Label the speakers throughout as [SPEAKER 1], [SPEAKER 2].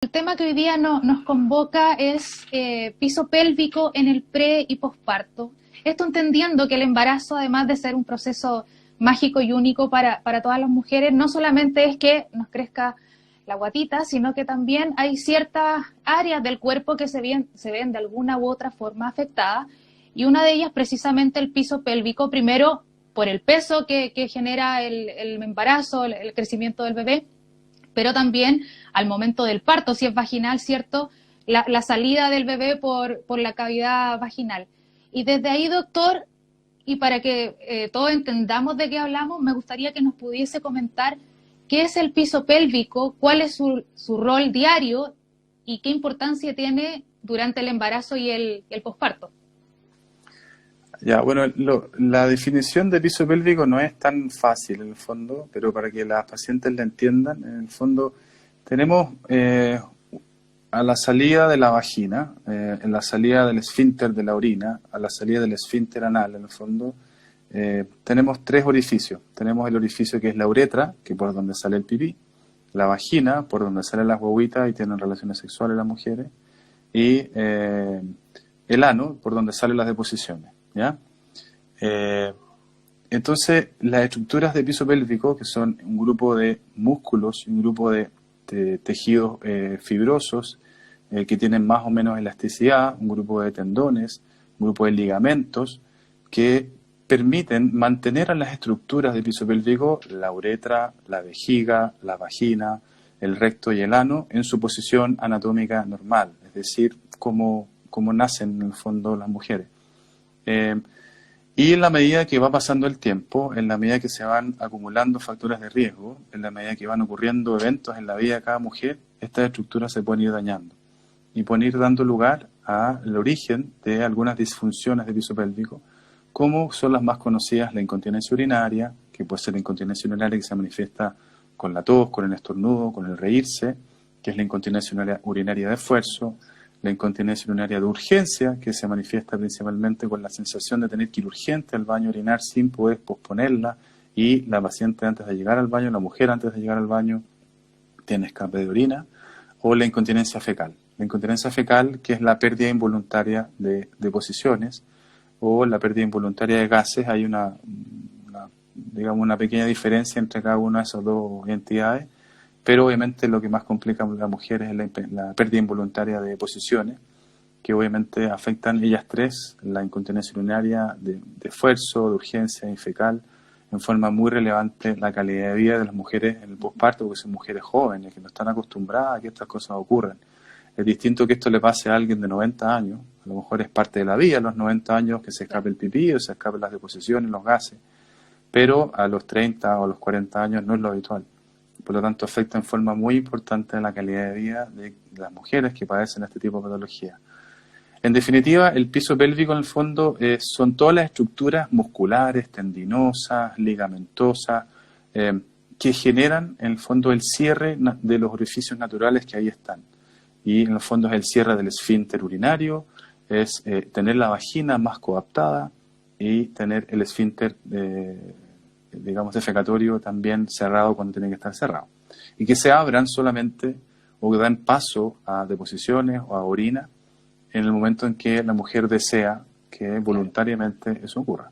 [SPEAKER 1] el tema que hoy día nos convoca es piso pélvico en el pre y posparto. Esto entendiendo que el embarazo, además de ser un proceso mágico y único para todas las mujeres, no solamente es que nos crezca la guatita, sino que también hay ciertas áreas del cuerpo que se ven de alguna u otra forma afectadas, y una de ellas precisamente el piso pélvico, primero por el peso que genera el embarazo, el crecimiento del bebé, pero también al momento del parto, si es vaginal, ¿cierto? La salida del bebé por la cavidad vaginal. Y desde ahí, doctor, y para que todos entendamos de qué hablamos, me gustaría que nos pudiese comentar qué es el piso pélvico, cuál es su rol diario y qué importancia tiene durante el embarazo y el posparto.
[SPEAKER 2] Ya, bueno, la definición de piso pélvico no es tan fácil en el fondo, pero para que las pacientes la entiendan, en el fondo tenemos a la salida de la vagina, en la salida del esfínter de la orina, a la salida del esfínter anal, en el fondo, tenemos tres orificios. Tenemos el orificio que es la uretra, que es por donde sale el pipí, la vagina, por donde salen las guaguitas y tienen relaciones sexuales las mujeres, y el ano, por donde salen las deposiciones. ¿Ya? Entonces, las estructuras de piso pélvico, que son un grupo de músculos y un grupo de tejidos fibrosos que tienen más o menos elasticidad, un grupo de tendones, un grupo de ligamentos, que permiten mantener a las estructuras de piso pélvico, la uretra, la vejiga, la vagina, el recto y el ano, en su posición anatómica normal, es decir, como nacen en el fondo las mujeres. Y en la medida que va pasando el tiempo, en la medida que se van acumulando factores de riesgo, en la medida que van ocurriendo eventos en la vida de cada mujer, estas estructuras se pueden ir dañando y pueden ir dando lugar al origen de algunas disfunciones de piso pélvico, como son las más conocidas: la incontinencia urinaria, que puede ser la incontinencia urinaria que se manifiesta con la tos, con el estornudo, con el reírse, que es la incontinencia urinaria de esfuerzo; la incontinencia urinaria de urgencia, que se manifiesta principalmente con la sensación de tener que ir urgente al baño a orinar sin poder posponerla, y la paciente antes de llegar al baño, la mujer antes de llegar al baño, tiene escape de orina; o la incontinencia fecal. La incontinencia fecal, que es la pérdida involuntaria de deposiciones o la pérdida involuntaria de gases. Hay digamos, una pequeña diferencia entre cada una de esas dos entidades, pero obviamente lo que más complica a la mujer es la pérdida involuntaria de deposiciones, que obviamente afectan ellas tres, la incontinencia urinaria de esfuerzo, de urgencia y fecal, en forma muy relevante la calidad de vida de las mujeres en el posparto, porque son mujeres jóvenes que no están acostumbradas a que estas cosas ocurran. Es distinto que esto le pase a alguien de 90 años, a lo mejor es parte de la vida a los 90 años que se escape el pipí o se escapen las deposiciones, los gases, pero a los 30 o a los 40 años no es lo habitual. Por lo tanto, afecta en forma muy importante la calidad de vida de las mujeres que padecen este tipo de patología. En definitiva, el piso pélvico en el fondo son todas las estructuras musculares, tendinosas, ligamentosas, que generan en el fondo el cierre de los orificios naturales que ahí están. Y en el fondo es el cierre del esfínter urinario, es tener la vagina más coaptada y tener el esfínter digamos, defecatorio también cerrado cuando tiene que estar cerrado. Y que se abran solamente o que dan paso a deposiciones o a orina en el momento en que la mujer desea que voluntariamente eso ocurra.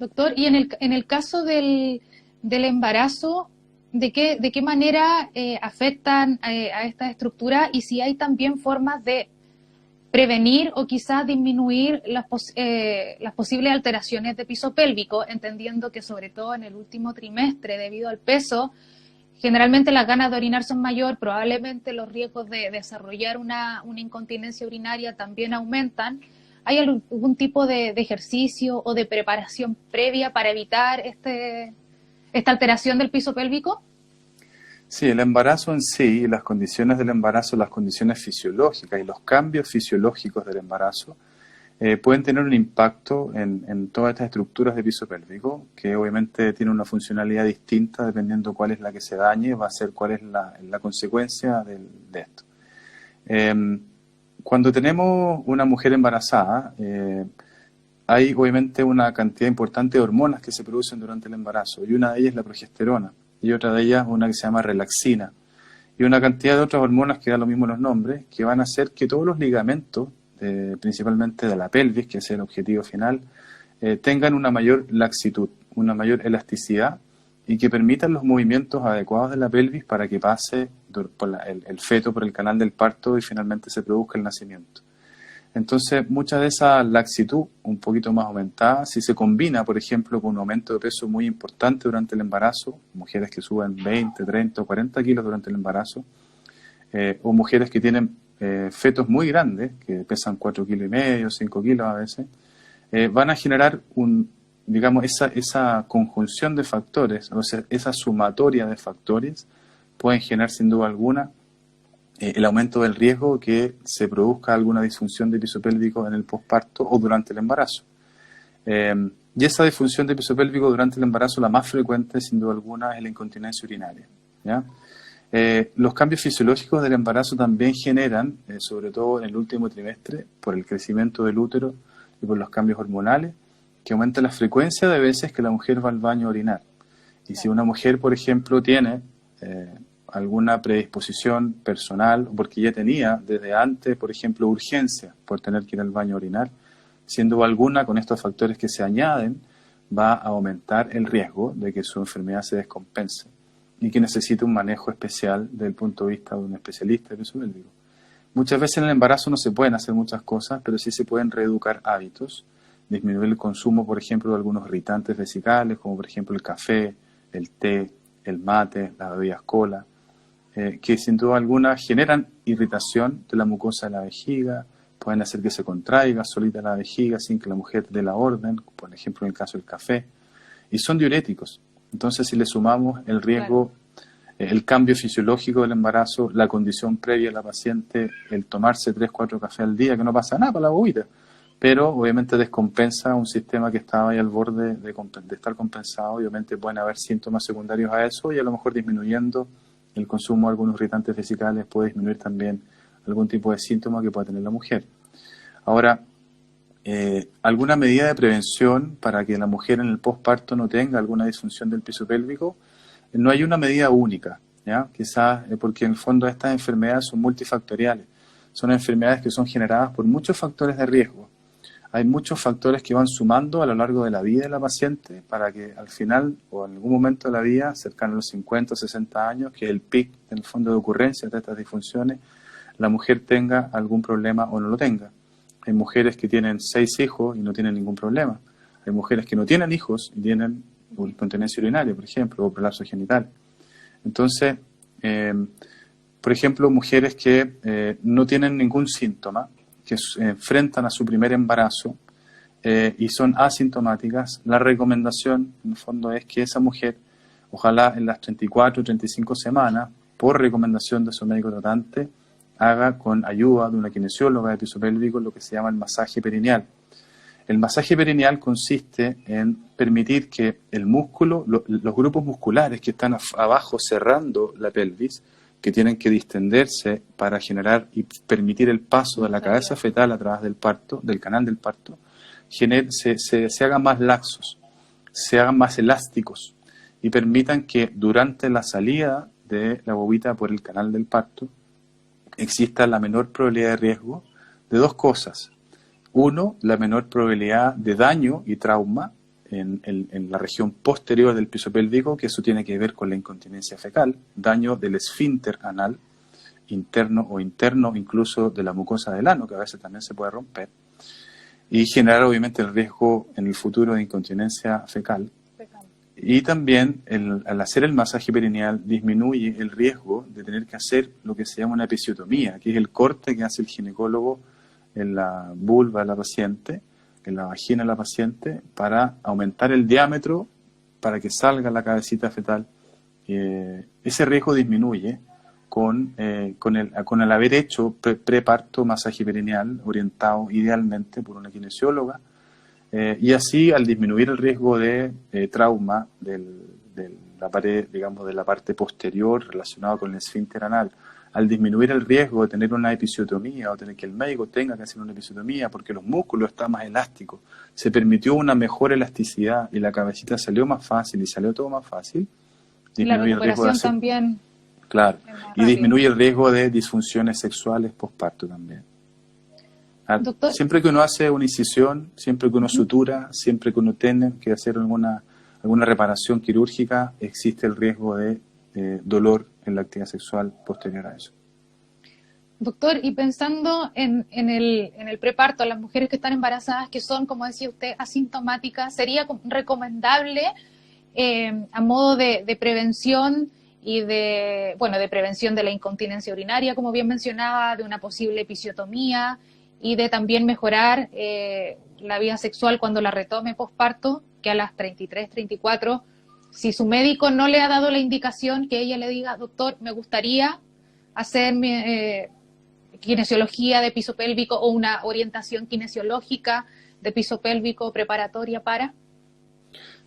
[SPEAKER 1] Doctor, y en el caso del embarazo, ¿de qué manera afectan a esta estructura, y si hay también formas de prevenir o quizás disminuir las posibles alteraciones de piso pélvico, entendiendo que sobre todo en el último trimestre, debido al peso, generalmente las ganas de orinar son mayor, probablemente los riesgos de desarrollar una incontinencia urinaria también aumentan? ¿Hay algún tipo de ejercicio o de preparación previa para evitar esta alteración del piso pélvico?
[SPEAKER 2] Sí, el embarazo en sí, las condiciones del embarazo, las condiciones fisiológicas y los cambios fisiológicos del embarazo pueden tener un impacto en todas estas estructuras de piso pélvico, que obviamente tiene una funcionalidad distinta dependiendo cuál es la que se dañe, va a ser cuál es la consecuencia de esto. Cuando tenemos una mujer embarazada, hay obviamente una cantidad importante de hormonas que se producen durante el embarazo, y una de ellas es la progesterona, y otra de ellas una que se llama relaxina. y una cantidad de otras hormonas que da lo mismo los nombres, que van a hacer que todos los ligamentos, principalmente de la pelvis, que es el objetivo final, tengan una mayor laxitud, una mayor elasticidad, y que permitan los movimientos adecuados de la pelvis para que pase el feto por el canal del parto y finalmente se produzca el nacimiento. Entonces, mucha de esa laxitud, un poquito más aumentada, si se combina, por ejemplo, con un aumento de peso muy importante durante el embarazo, mujeres que suben 20, 30 o 40 kilos durante el embarazo, o mujeres que tienen fetos muy grandes, que pesan 4,5 kilos, 5 kilos a veces, van a generar digamos, esa conjunción de factores, o sea, esa sumatoria de factores, pueden generar sin duda alguna el aumento del riesgo que se produzca alguna disfunción de piso pélvico en el posparto o durante el embarazo. Y esa disfunción de piso pélvico durante el embarazo, la más frecuente, sin duda alguna, es la incontinencia urinaria, ¿ya? Los cambios fisiológicos del embarazo también generan, sobre todo en el último trimestre, por el crecimiento del útero y por los cambios hormonales, que aumenta la frecuencia de veces que la mujer va al baño a orinar. Y si una mujer, por ejemplo, tiene alguna predisposición personal, o porque ya tenía desde antes, por ejemplo, urgencia por tener que ir al baño a orinar, siendo alguna, con estos factores que se añaden, va a aumentar el riesgo de que su enfermedad se descompense y que necesite un manejo especial desde el punto de vista de un especialista de piso pélvico. Muchas veces en el embarazo no se pueden hacer muchas cosas, pero sí se pueden reeducar hábitos, disminuir el consumo, por ejemplo, de algunos irritantes vesicales, como por ejemplo el café, el té, el mate, las bebidas cola, que sin duda alguna generan irritación de la mucosa de la vejiga, pueden hacer que se contraiga solita la vejiga sin que la mujer dé la orden, por ejemplo en el caso del café, y son diuréticos. Entonces, si le sumamos el riesgo, el cambio fisiológico del embarazo, la condición previa de la paciente, el tomarse 3-4 cafés al día, que no pasa nada para la bobita, pero obviamente descompensa un sistema que estaba ahí al borde de estar compensado. Obviamente pueden haber síntomas secundarios a eso y a lo mejor disminuyendo el consumo de algunos irritantes vesicales puede disminuir también algún tipo de síntoma que pueda tener la mujer. Ahora, alguna medida de prevención para que la mujer en el posparto no tenga alguna disfunción del piso pélvico, no hay una medida única, ¿ya? Quizás porque en el fondo estas enfermedades son multifactoriales, son enfermedades que son generadas por muchos factores de riesgo. Hay muchos factores que van sumando a lo largo de la vida de la paciente para que al final o en algún momento de la vida, cercano a los 50 o 60 años, que es el pic en el fondo de ocurrencia de estas disfunciones, la mujer tenga algún problema o no lo tenga. Hay mujeres que tienen 6 hijos y no tienen ningún problema. Hay mujeres que no tienen hijos y tienen incontinencia urinaria, por ejemplo, o prolapso genital. Entonces, por ejemplo, mujeres que no tienen ningún síntoma, que se enfrentan a su primer embarazo y son asintomáticas, la recomendación, en el fondo, es que esa mujer, ojalá en las 34 o 35 semanas, por recomendación de su médico tratante, haga con ayuda de una kinesióloga de piso pélvico lo que se llama el masaje perineal. El masaje perineal consiste en permitir que el músculo, los grupos musculares que están abajo cerrando la pelvis, que tienen que distenderse para generar y permitir el paso de la cabeza fetal a través del parto, del canal del parto, se hagan más laxos, se hagan más elásticos y permitan que durante la salida de la bobita por el canal del parto exista la menor probabilidad de riesgo de dos cosas. Uno, la menor probabilidad de daño y trauma en la región posterior del piso pélvico, que eso tiene que ver con la incontinencia fecal, daño del esfínter anal, interno o interno, incluso de la mucosa del ano, que a veces también se puede romper, y generar obviamente el riesgo en el futuro de incontinencia fecal. Y también al hacer el masaje perineal disminuye el riesgo de tener que hacer lo que se llama una episiotomía, que es el corte que hace el ginecólogo en la vulva de la paciente, en la vagina de la paciente, para aumentar el diámetro para que salga la cabecita fetal. Ese riesgo disminuye con el haber hecho preparto masaje perineal orientado idealmente por una kinesióloga, y así al disminuir el riesgo de trauma de la pared, digamos, de la parte posterior relacionado con el esfínter anal, al disminuir el riesgo de tener una episiotomía o tener que el médico tenga que hacer una episiotomía porque los músculos están más elásticos, se permitió una mejor elasticidad y la cabecita salió más fácil y salió todo más fácil.
[SPEAKER 1] Y la recuperación también.
[SPEAKER 2] Claro.
[SPEAKER 1] Es más
[SPEAKER 2] Y
[SPEAKER 1] rápido.
[SPEAKER 2] disminuye el riesgo de disfunciones sexuales postparto también.
[SPEAKER 1] Doctor,
[SPEAKER 2] Siempre que uno hace una incisión, siempre que uno sutura, siempre que uno tiene que hacer alguna reparación quirúrgica, existe el riesgo de dolor en la actividad sexual posterior a eso.
[SPEAKER 1] doctor, y pensando en el preparto, las mujeres que están embarazadas, que son, como decía usted, asintomáticas, ¿sería recomendable a modo de prevención y de prevención de la incontinencia urinaria, como bien mencionaba, de una posible episiotomía y de también mejorar la vida sexual cuando la retome posparto, que a las 33, 34, si su médico no le ha dado la indicación, que ella le diga, doctor, me gustaría hacerme kinesiología de piso pélvico o una orientación kinesiológica de piso pélvico preparatoria para?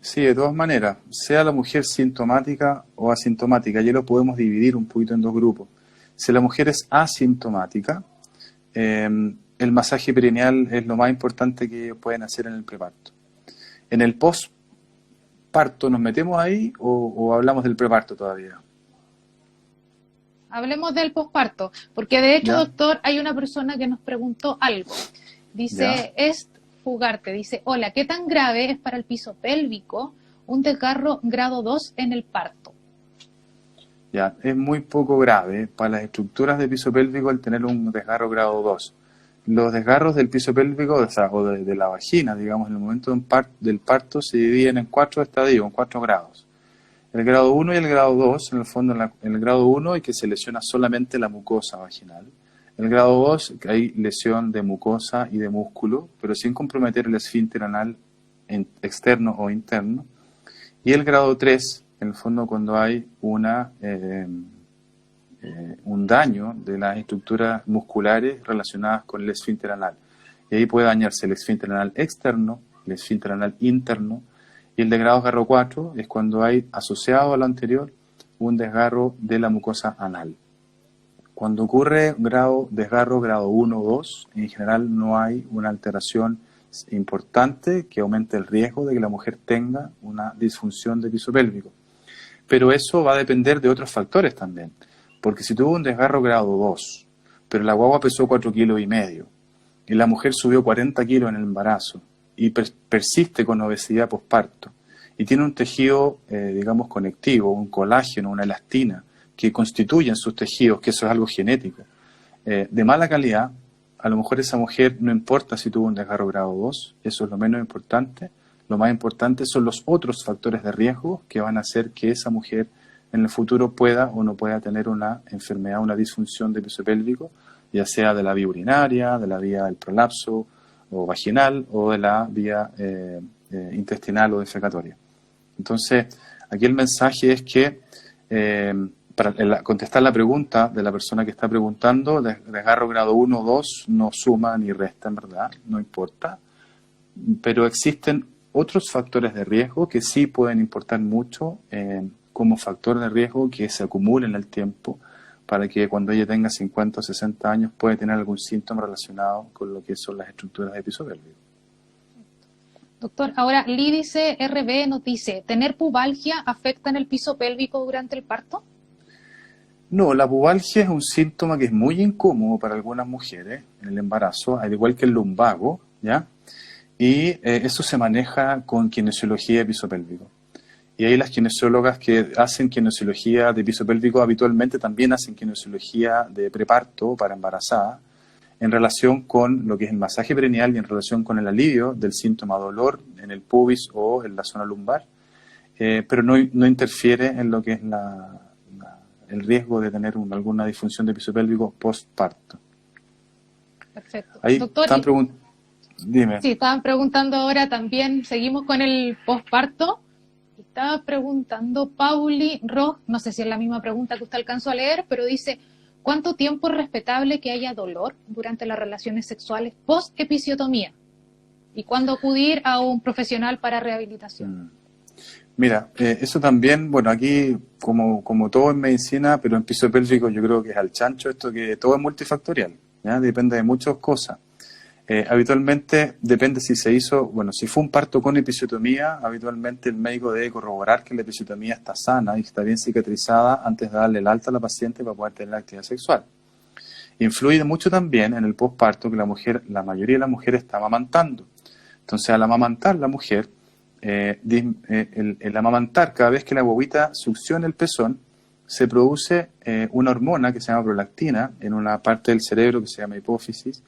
[SPEAKER 2] Sí, de todas maneras, sea la mujer sintomática o asintomática, ya lo podemos dividir un poquito en dos grupos. Si la mujer es asintomática, el masaje perineal es lo más importante que ellos pueden hacer en el preparto. En el postparto, ¿nos metemos ahí o hablamos del preparto todavía?
[SPEAKER 1] Hablemos del posparto, porque de hecho,
[SPEAKER 2] ¿Ya?
[SPEAKER 1] doctor, hay una persona que nos preguntó algo. Dice,
[SPEAKER 2] ¿Ya?
[SPEAKER 1] Fugarte, dice, hola, ¿qué tan grave es para el piso pélvico un desgarro grado 2 en el parto?
[SPEAKER 2] Ya, es muy poco grave para las estructuras de piso pélvico el tener un desgarro grado 2. Los desgarros del piso pélvico, o sea, o de la vagina, digamos, en el momento del parto se dividen en 4 estadios, en 4 grados. El grado 1 y el grado 2, en el fondo, en el grado 1 hay que se lesiona solamente la mucosa vaginal. En el grado 2 hay lesión de mucosa y de músculo, pero sin comprometer el esfínter anal externo o interno. Y el grado 3, en el fondo, cuando hay un daño de las estructuras musculares relacionadas con el esfínter anal. Y ahí puede dañarse el esfínter anal externo, el esfínter anal interno, y el desgarro 4 es cuando hay asociado a lo anterior un desgarro de la mucosa anal. Cuando ocurre desgarro grado 1 o 2, en general no hay una alteración importante que aumente el riesgo de que la mujer tenga una disfunción de piso pélvico. Pero eso va a depender de otros factores también. Porque si tuvo un desgarro grado 2, pero la guagua pesó 4,5 kilos y la mujer subió 40 kilos en el embarazo y persiste con obesidad posparto y tiene un tejido, digamos, conectivo, un colágeno, una elastina, que constituyen sus tejidos, que eso es algo genético, de mala calidad, a lo mejor esa mujer no importa si tuvo un desgarro grado 2, eso es lo menos importante. Lo más importante son los otros factores de riesgo que van a hacer que esa mujer en el futuro pueda o no pueda tener una enfermedad, una disfunción de piso pélvico, ya sea de la vía urinaria, de la vía del prolapso o vaginal o de la vía intestinal o defecatoria. Entonces, aquí el mensaje es que para contestar la pregunta de la persona que está preguntando, desgarro grado 1 o 2 no suma ni resta, en verdad, no importa, pero existen otros factores de riesgo que sí pueden importar mucho como factor de riesgo que se acumula en el tiempo para que cuando ella tenga 50 o 60 años pueda tener algún síntoma relacionado con lo que son las estructuras de piso pélvico.
[SPEAKER 1] Doctor, ahora Lídice RB nos dice, ¿tener pubalgia afecta en el piso pélvico durante el parto?
[SPEAKER 2] No, la pubalgia es un síntoma que es muy incómodo para algunas mujeres en el embarazo, al igual que el lumbago, ¿ya? Y eso se maneja con kinesiología de piso pélvico. Y ahí las kinesiólogas que hacen kinesiología de piso pélvico habitualmente también hacen kinesiología de preparto para embarazada en relación con lo que es el masaje perineal y en relación con el alivio del síntoma dolor en el pubis o en la zona lumbar, pero no interfiere en lo que es el riesgo de tener alguna disfunción de piso pélvico postparto.
[SPEAKER 1] Perfecto.
[SPEAKER 2] Ahí
[SPEAKER 1] Doctor,
[SPEAKER 2] están dime.
[SPEAKER 1] sí, estaban preguntando ahora también, seguimos con el posparto. Estaba preguntando Pauli Ross, no sé si es la misma pregunta que usted alcanzó a leer, pero dice, ¿cuánto tiempo es respetable que haya dolor durante las relaciones sexuales post-episiotomía? ¿Y cuándo acudir a un profesional para rehabilitación?
[SPEAKER 2] Mira, eso también, bueno, aquí como todo en medicina, pero en piso pélvico yo creo que es al chancho esto que todo es multifactorial, ¿ya? Depende de muchas cosas. Habitualmente depende si se hizo, bueno, si fue un parto con episiotomía, habitualmente el médico debe corroborar que la episiotomía está sana y está bien cicatrizada antes de darle el alta a la paciente para poder tener la actividad sexual. Influye mucho también en el posparto que la mayoría de las mujeres está amamantando. Entonces, al amamantar la mujer, el amamantar, cada vez que la bobita succiona el pezón, se produce una hormona que se llama prolactina en una parte del cerebro que se llama hipófisis,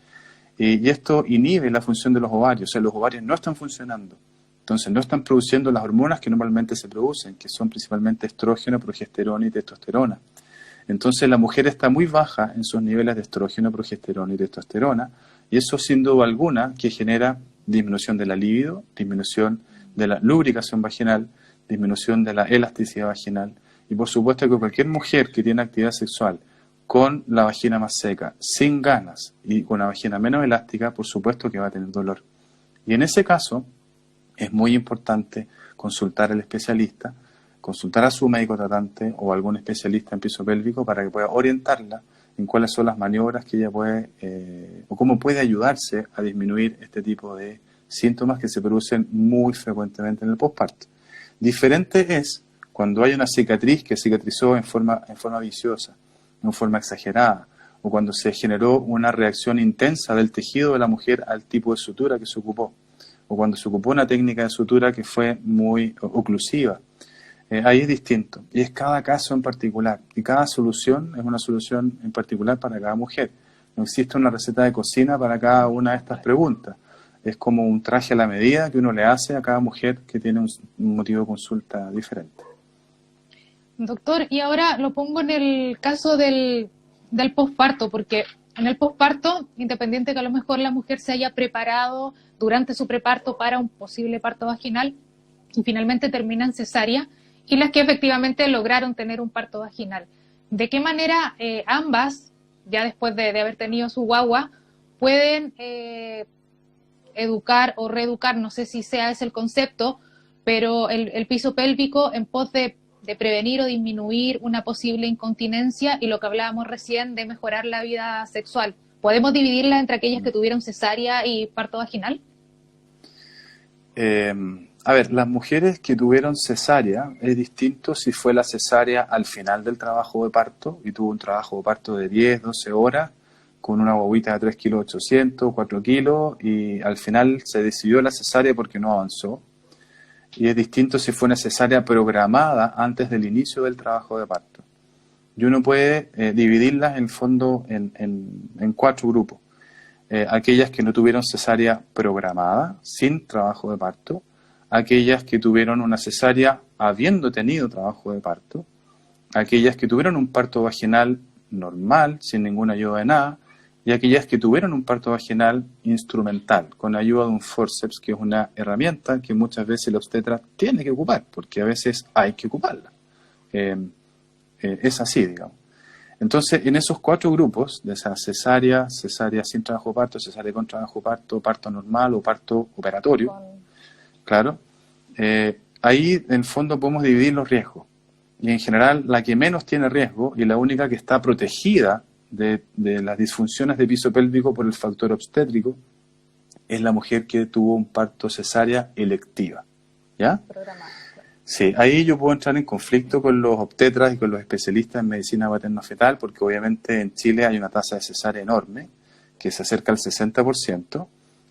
[SPEAKER 2] y esto inhibe la función de los ovarios, o sea, los ovarios no están funcionando. Entonces, no están produciendo las hormonas que normalmente se producen, que son principalmente estrógeno, progesterona y testosterona. Entonces, la mujer está muy baja en sus niveles de estrógeno, progesterona y testosterona, y eso sin duda alguna que genera disminución de la libido, disminución de la lubricación vaginal, disminución de la elasticidad vaginal, y por supuesto que cualquier mujer que tiene actividad sexual con la vagina más seca, sin ganas y con la vagina menos elástica, por supuesto que va a tener dolor. Y en ese caso es muy importante consultar al especialista, consultar a su médico tratante o algún especialista en piso pélvico para que pueda orientarla en cuáles son las maniobras que ella puede o cómo puede ayudarse a disminuir este tipo de síntomas que se producen muy frecuentemente en el posparto. Diferente es cuando hay una cicatriz que cicatrizó en forma viciosa, en forma exagerada, o cuando se generó una reacción intensa del tejido de la mujer al tipo de sutura que se ocupó, o cuando se ocupó una técnica de sutura que fue muy oclusiva. Ahí es distinto, y es cada caso en particular, y cada solución es una solución en particular para cada mujer. No existe una receta de cocina para cada una de estas preguntas. Es como un traje a la medida que uno le hace a cada mujer que tiene un motivo de consulta diferente.
[SPEAKER 1] Doctor, y ahora lo pongo en el caso del posparto, porque en el posparto, independiente que a lo mejor la mujer se haya preparado durante su preparto para un posible parto vaginal y finalmente termina en cesárea, y las que efectivamente lograron tener un parto vaginal, ¿de qué manera ambas, ya después de haber tenido su guagua, pueden educar o reeducar, no sé si sea ese el concepto, pero el piso pélvico en pos de prevenir o disminuir una posible incontinencia y lo que hablábamos recién de mejorar la vida sexual? ¿Podemos dividirla entre aquellas que tuvieron cesárea y parto vaginal?
[SPEAKER 2] A ver, las mujeres que tuvieron cesárea es distinto si fue la cesárea al final del trabajo de parto y tuvo un trabajo de parto de 10, 12 horas con una bobita de 3 kilos 800, 4 kilos y al final se decidió la cesárea porque no avanzó. Y es distinto si fue una cesárea programada antes del inicio del trabajo de parto. Y uno puede dividirlas en fondo en 4 grupos. Aquellas que no tuvieron cesárea programada, sin trabajo de parto, aquellas que tuvieron una cesárea habiendo tenido trabajo de parto, aquellas que tuvieron un parto vaginal normal, sin ninguna ayuda de nada, y aquellas que tuvieron un parto vaginal instrumental, con ayuda de un forceps, que es una herramienta que muchas veces el obstetra tiene que ocupar, porque a veces hay que ocuparla. Es así, digamos. Entonces, en esos 4 grupos, de esa cesárea, cesárea sin trabajo de parto, cesárea con trabajo de parto, parto normal o parto operatorio, claro, ahí en el fondo podemos dividir los riesgos. Y en general, la que menos tiene riesgo y la única que está protegida de las disfunciones de piso pélvico por el factor obstétrico es la mujer que tuvo un parto cesárea electiva. ¿Ya?
[SPEAKER 1] Programada.
[SPEAKER 2] Sí, ahí yo puedo entrar en conflicto con los obstetras y con los especialistas en medicina materno-fetal porque obviamente en Chile hay una tasa de cesárea enorme que se acerca al 60%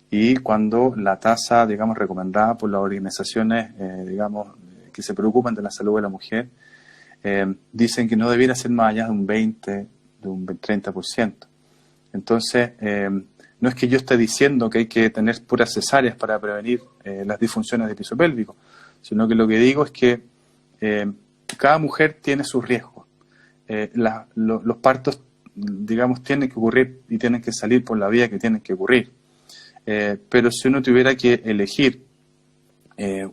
[SPEAKER 2] y cuando la tasa, digamos, recomendada por las organizaciones, digamos, que se preocupan de la salud de la mujer, dicen que no debiera ser más allá de un 20%, de un 30%. Entonces, no es que yo esté diciendo que hay que tener puras cesáreas para prevenir las disfunciones de piso pélvico, sino que lo que digo es que cada mujer tiene sus riesgos. Los partos, digamos, tienen que ocurrir y tienen que salir por la vía que tienen que ocurrir. Pero si uno tuviera que elegir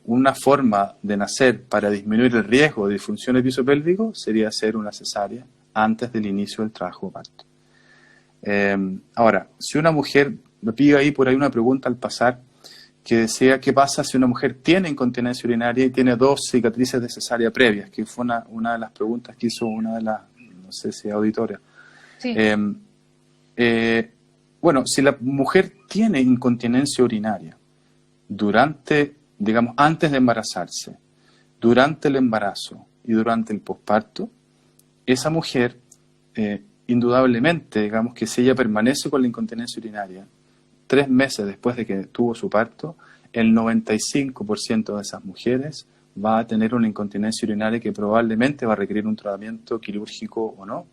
[SPEAKER 2] una forma de nacer para disminuir el riesgo de disfunción de piso pélvico, sería hacer una cesárea antes del inicio del trabajo de parto. Ahora, si una mujer, lo pido ahí por ahí una pregunta al pasar, que decía qué pasa si una mujer tiene incontinencia urinaria y tiene 2 cicatrices de cesárea previas, que fue una de las preguntas que hizo una de las, no sé si auditoria.
[SPEAKER 1] Sí.
[SPEAKER 2] Bueno, si la mujer tiene incontinencia urinaria durante, digamos, antes de embarazarse, durante el embarazo y durante el posparto, esa mujer, indudablemente, digamos que si ella permanece con la incontinencia urinaria 3 meses después de que tuvo su parto, el 95% de esas mujeres va a tener una incontinencia urinaria que probablemente va a requerir un tratamiento quirúrgico o no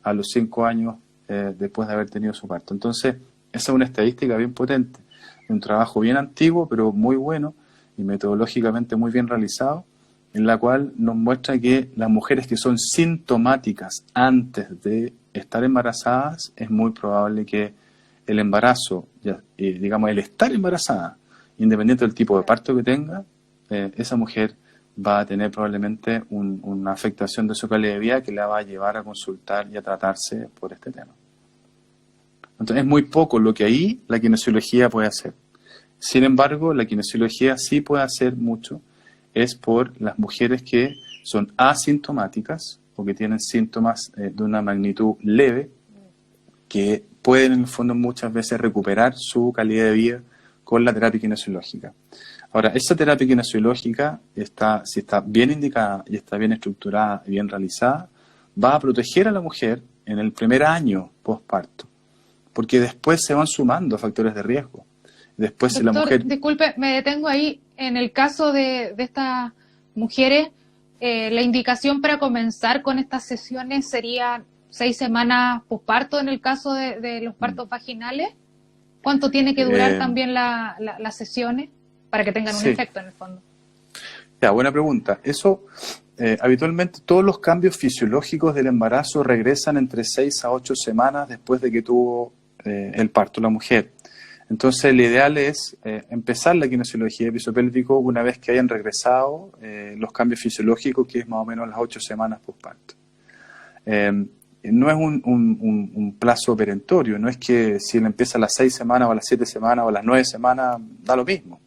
[SPEAKER 2] a los 5 años después de haber tenido su parto. Entonces, esa es una estadística bien potente, un trabajo bien antiguo, pero muy bueno y metodológicamente muy bien realizado, en la cual nos muestra que las mujeres que son sintomáticas antes de estar embarazadas, es muy probable que el embarazo, digamos, el estar embarazada, independiente del tipo de parto que tenga, esa mujer va a tener probablemente una afectación de su calidad de vida que la va a llevar a consultar y a tratarse por este tema. Entonces es muy poco lo que ahí la kinesiología puede hacer. Sin embargo, la kinesiología sí puede hacer mucho, es por las mujeres que son asintomáticas o que tienen síntomas de una magnitud leve, que pueden en el fondo muchas veces recuperar su calidad de vida con la terapia kinesiológica. Ahora, esa terapia kinesiológica, si está bien indicada y está bien estructurada y bien realizada, va a proteger a la mujer en el primer año postparto, porque después se van sumando factores de riesgo. Después,
[SPEAKER 1] Doctor,
[SPEAKER 2] si la mujer...
[SPEAKER 1] disculpe, me detengo ahí. En el caso de estas mujeres, la indicación para comenzar con estas sesiones sería 6 semanas posparto en el caso de los partos vaginales. ¿Cuánto tiene que durar también las sesiones para que tengan un efecto en el fondo?
[SPEAKER 2] Ya, buena pregunta. Eso, habitualmente todos los cambios fisiológicos del embarazo regresan entre 6 a 8 semanas después de que tuvo el parto la mujer. Entonces, el ideal es empezar la kinesiología de piso pélvico una vez que hayan regresado los cambios fisiológicos, que es más o menos las 8 semanas postparto. No es un plazo perentorio, no es que si él empieza a las 6 semanas o a las 7 semanas o a las 9 semanas, da lo mismo.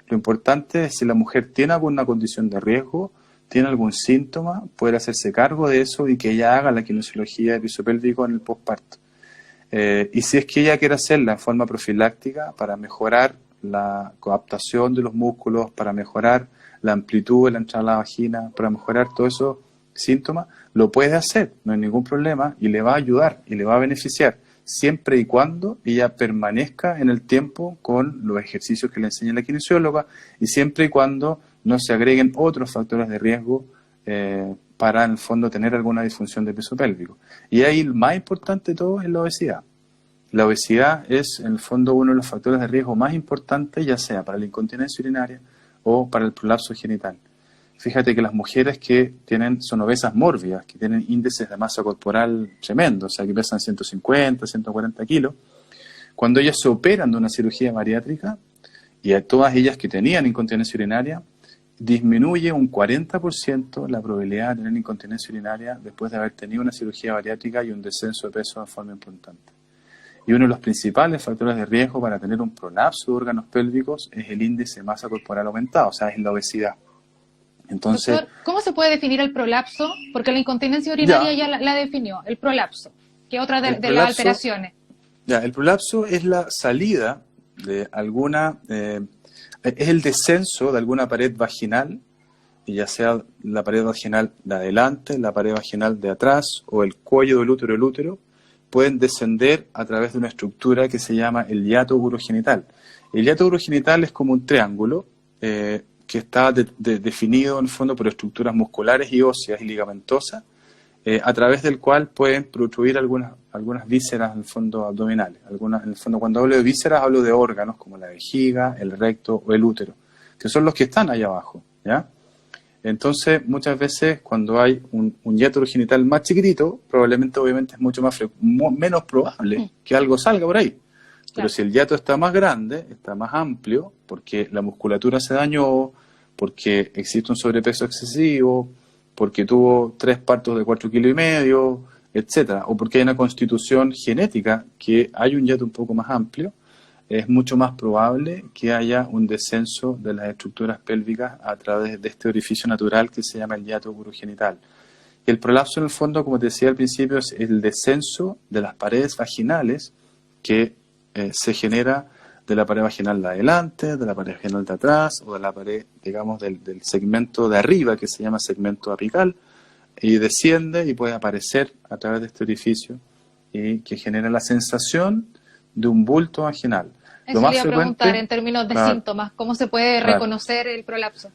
[SPEAKER 2] Lo importante es si la mujer tiene alguna condición de riesgo, tiene algún síntoma, poder hacerse cargo de eso y que ella haga la kinesiología de piso pélvico en el posparto. Y si es que ella quiere hacerla en forma profiláctica para mejorar la coaptación de los músculos, para mejorar la amplitud de la entrada a la vagina, para mejorar todos esos síntomas, lo puede hacer, no hay ningún problema y le va a ayudar y le va a beneficiar, siempre y cuando ella permanezca en el tiempo con los ejercicios que le enseña la kinesióloga y siempre y cuando no se agreguen otros factores de riesgo para en el fondo tener alguna disfunción de piso pélvico. Y ahí el más importante de todo es la obesidad. La obesidad es en el fondo uno de los factores de riesgo más importantes, ya sea para la incontinencia urinaria o para el prolapso genital. Fíjate que las mujeres que son obesas mórbidas, que tienen índices de masa corporal tremendos, o sea, que pesan 150, 140 kilos, cuando ellas se operan de una cirugía bariátrica, y a todas ellas que tenían incontinencia urinaria, disminuye un 40% la probabilidad de tener incontinencia urinaria después de haber tenido una cirugía bariátrica y un descenso de peso de forma importante. Y uno de los principales factores de riesgo para tener un prolapso de órganos pélvicos es el índice de masa corporal aumentado, o sea, es la obesidad. Entonces,
[SPEAKER 1] doctor, ¿cómo se puede definir el prolapso? Porque la incontinencia urinaria ya la definió, el prolapso, que es otra de las alteraciones.
[SPEAKER 2] Ya, el prolapso es la salida de alguna, es el descenso de alguna pared vaginal, y ya sea la pared vaginal de adelante, la pared vaginal de atrás o el cuello del útero, el útero, pueden descender a través de una estructura que se llama el hiato urogenital. El hiato urogenital es como un triángulo que está definido en el fondo por estructuras musculares y óseas y ligamentosas, a través del cual pueden protruir algunas vísceras en el fondo abdominales. En el fondo, cuando hablo de vísceras, hablo de órganos como la vejiga, el recto o el útero, que son los que están ahí abajo, ¿ya? Entonces, muchas veces, cuando hay un hiato urogenital más chiquitito, probablemente, obviamente, es mucho menos probable que algo salga por ahí. Pero claro, si el hiato está más grande, está más amplio, porque la musculatura se dañó, porque existe un sobrepeso excesivo, porque tuvo 3 partos de 4,5 kilos, etcétera, o porque hay una constitución genética que hay un hiato un poco más amplio, es mucho más probable que haya un descenso de las estructuras pélvicas a través de este orificio natural que se llama el hiato urogenital. Y el prolapso, en el fondo, como te decía al principio, es el descenso de las paredes vaginales que se genera de la pared vaginal de adelante, de la pared vaginal de atrás, o de la pared, digamos, del segmento de arriba, que se llama segmento apical, y desciende y puede aparecer a través de este orificio, y que genera la sensación de un bulto vaginal.
[SPEAKER 1] Eso le iba a preguntar en términos de síntomas, ¿cómo se puede reconocer el prolapso?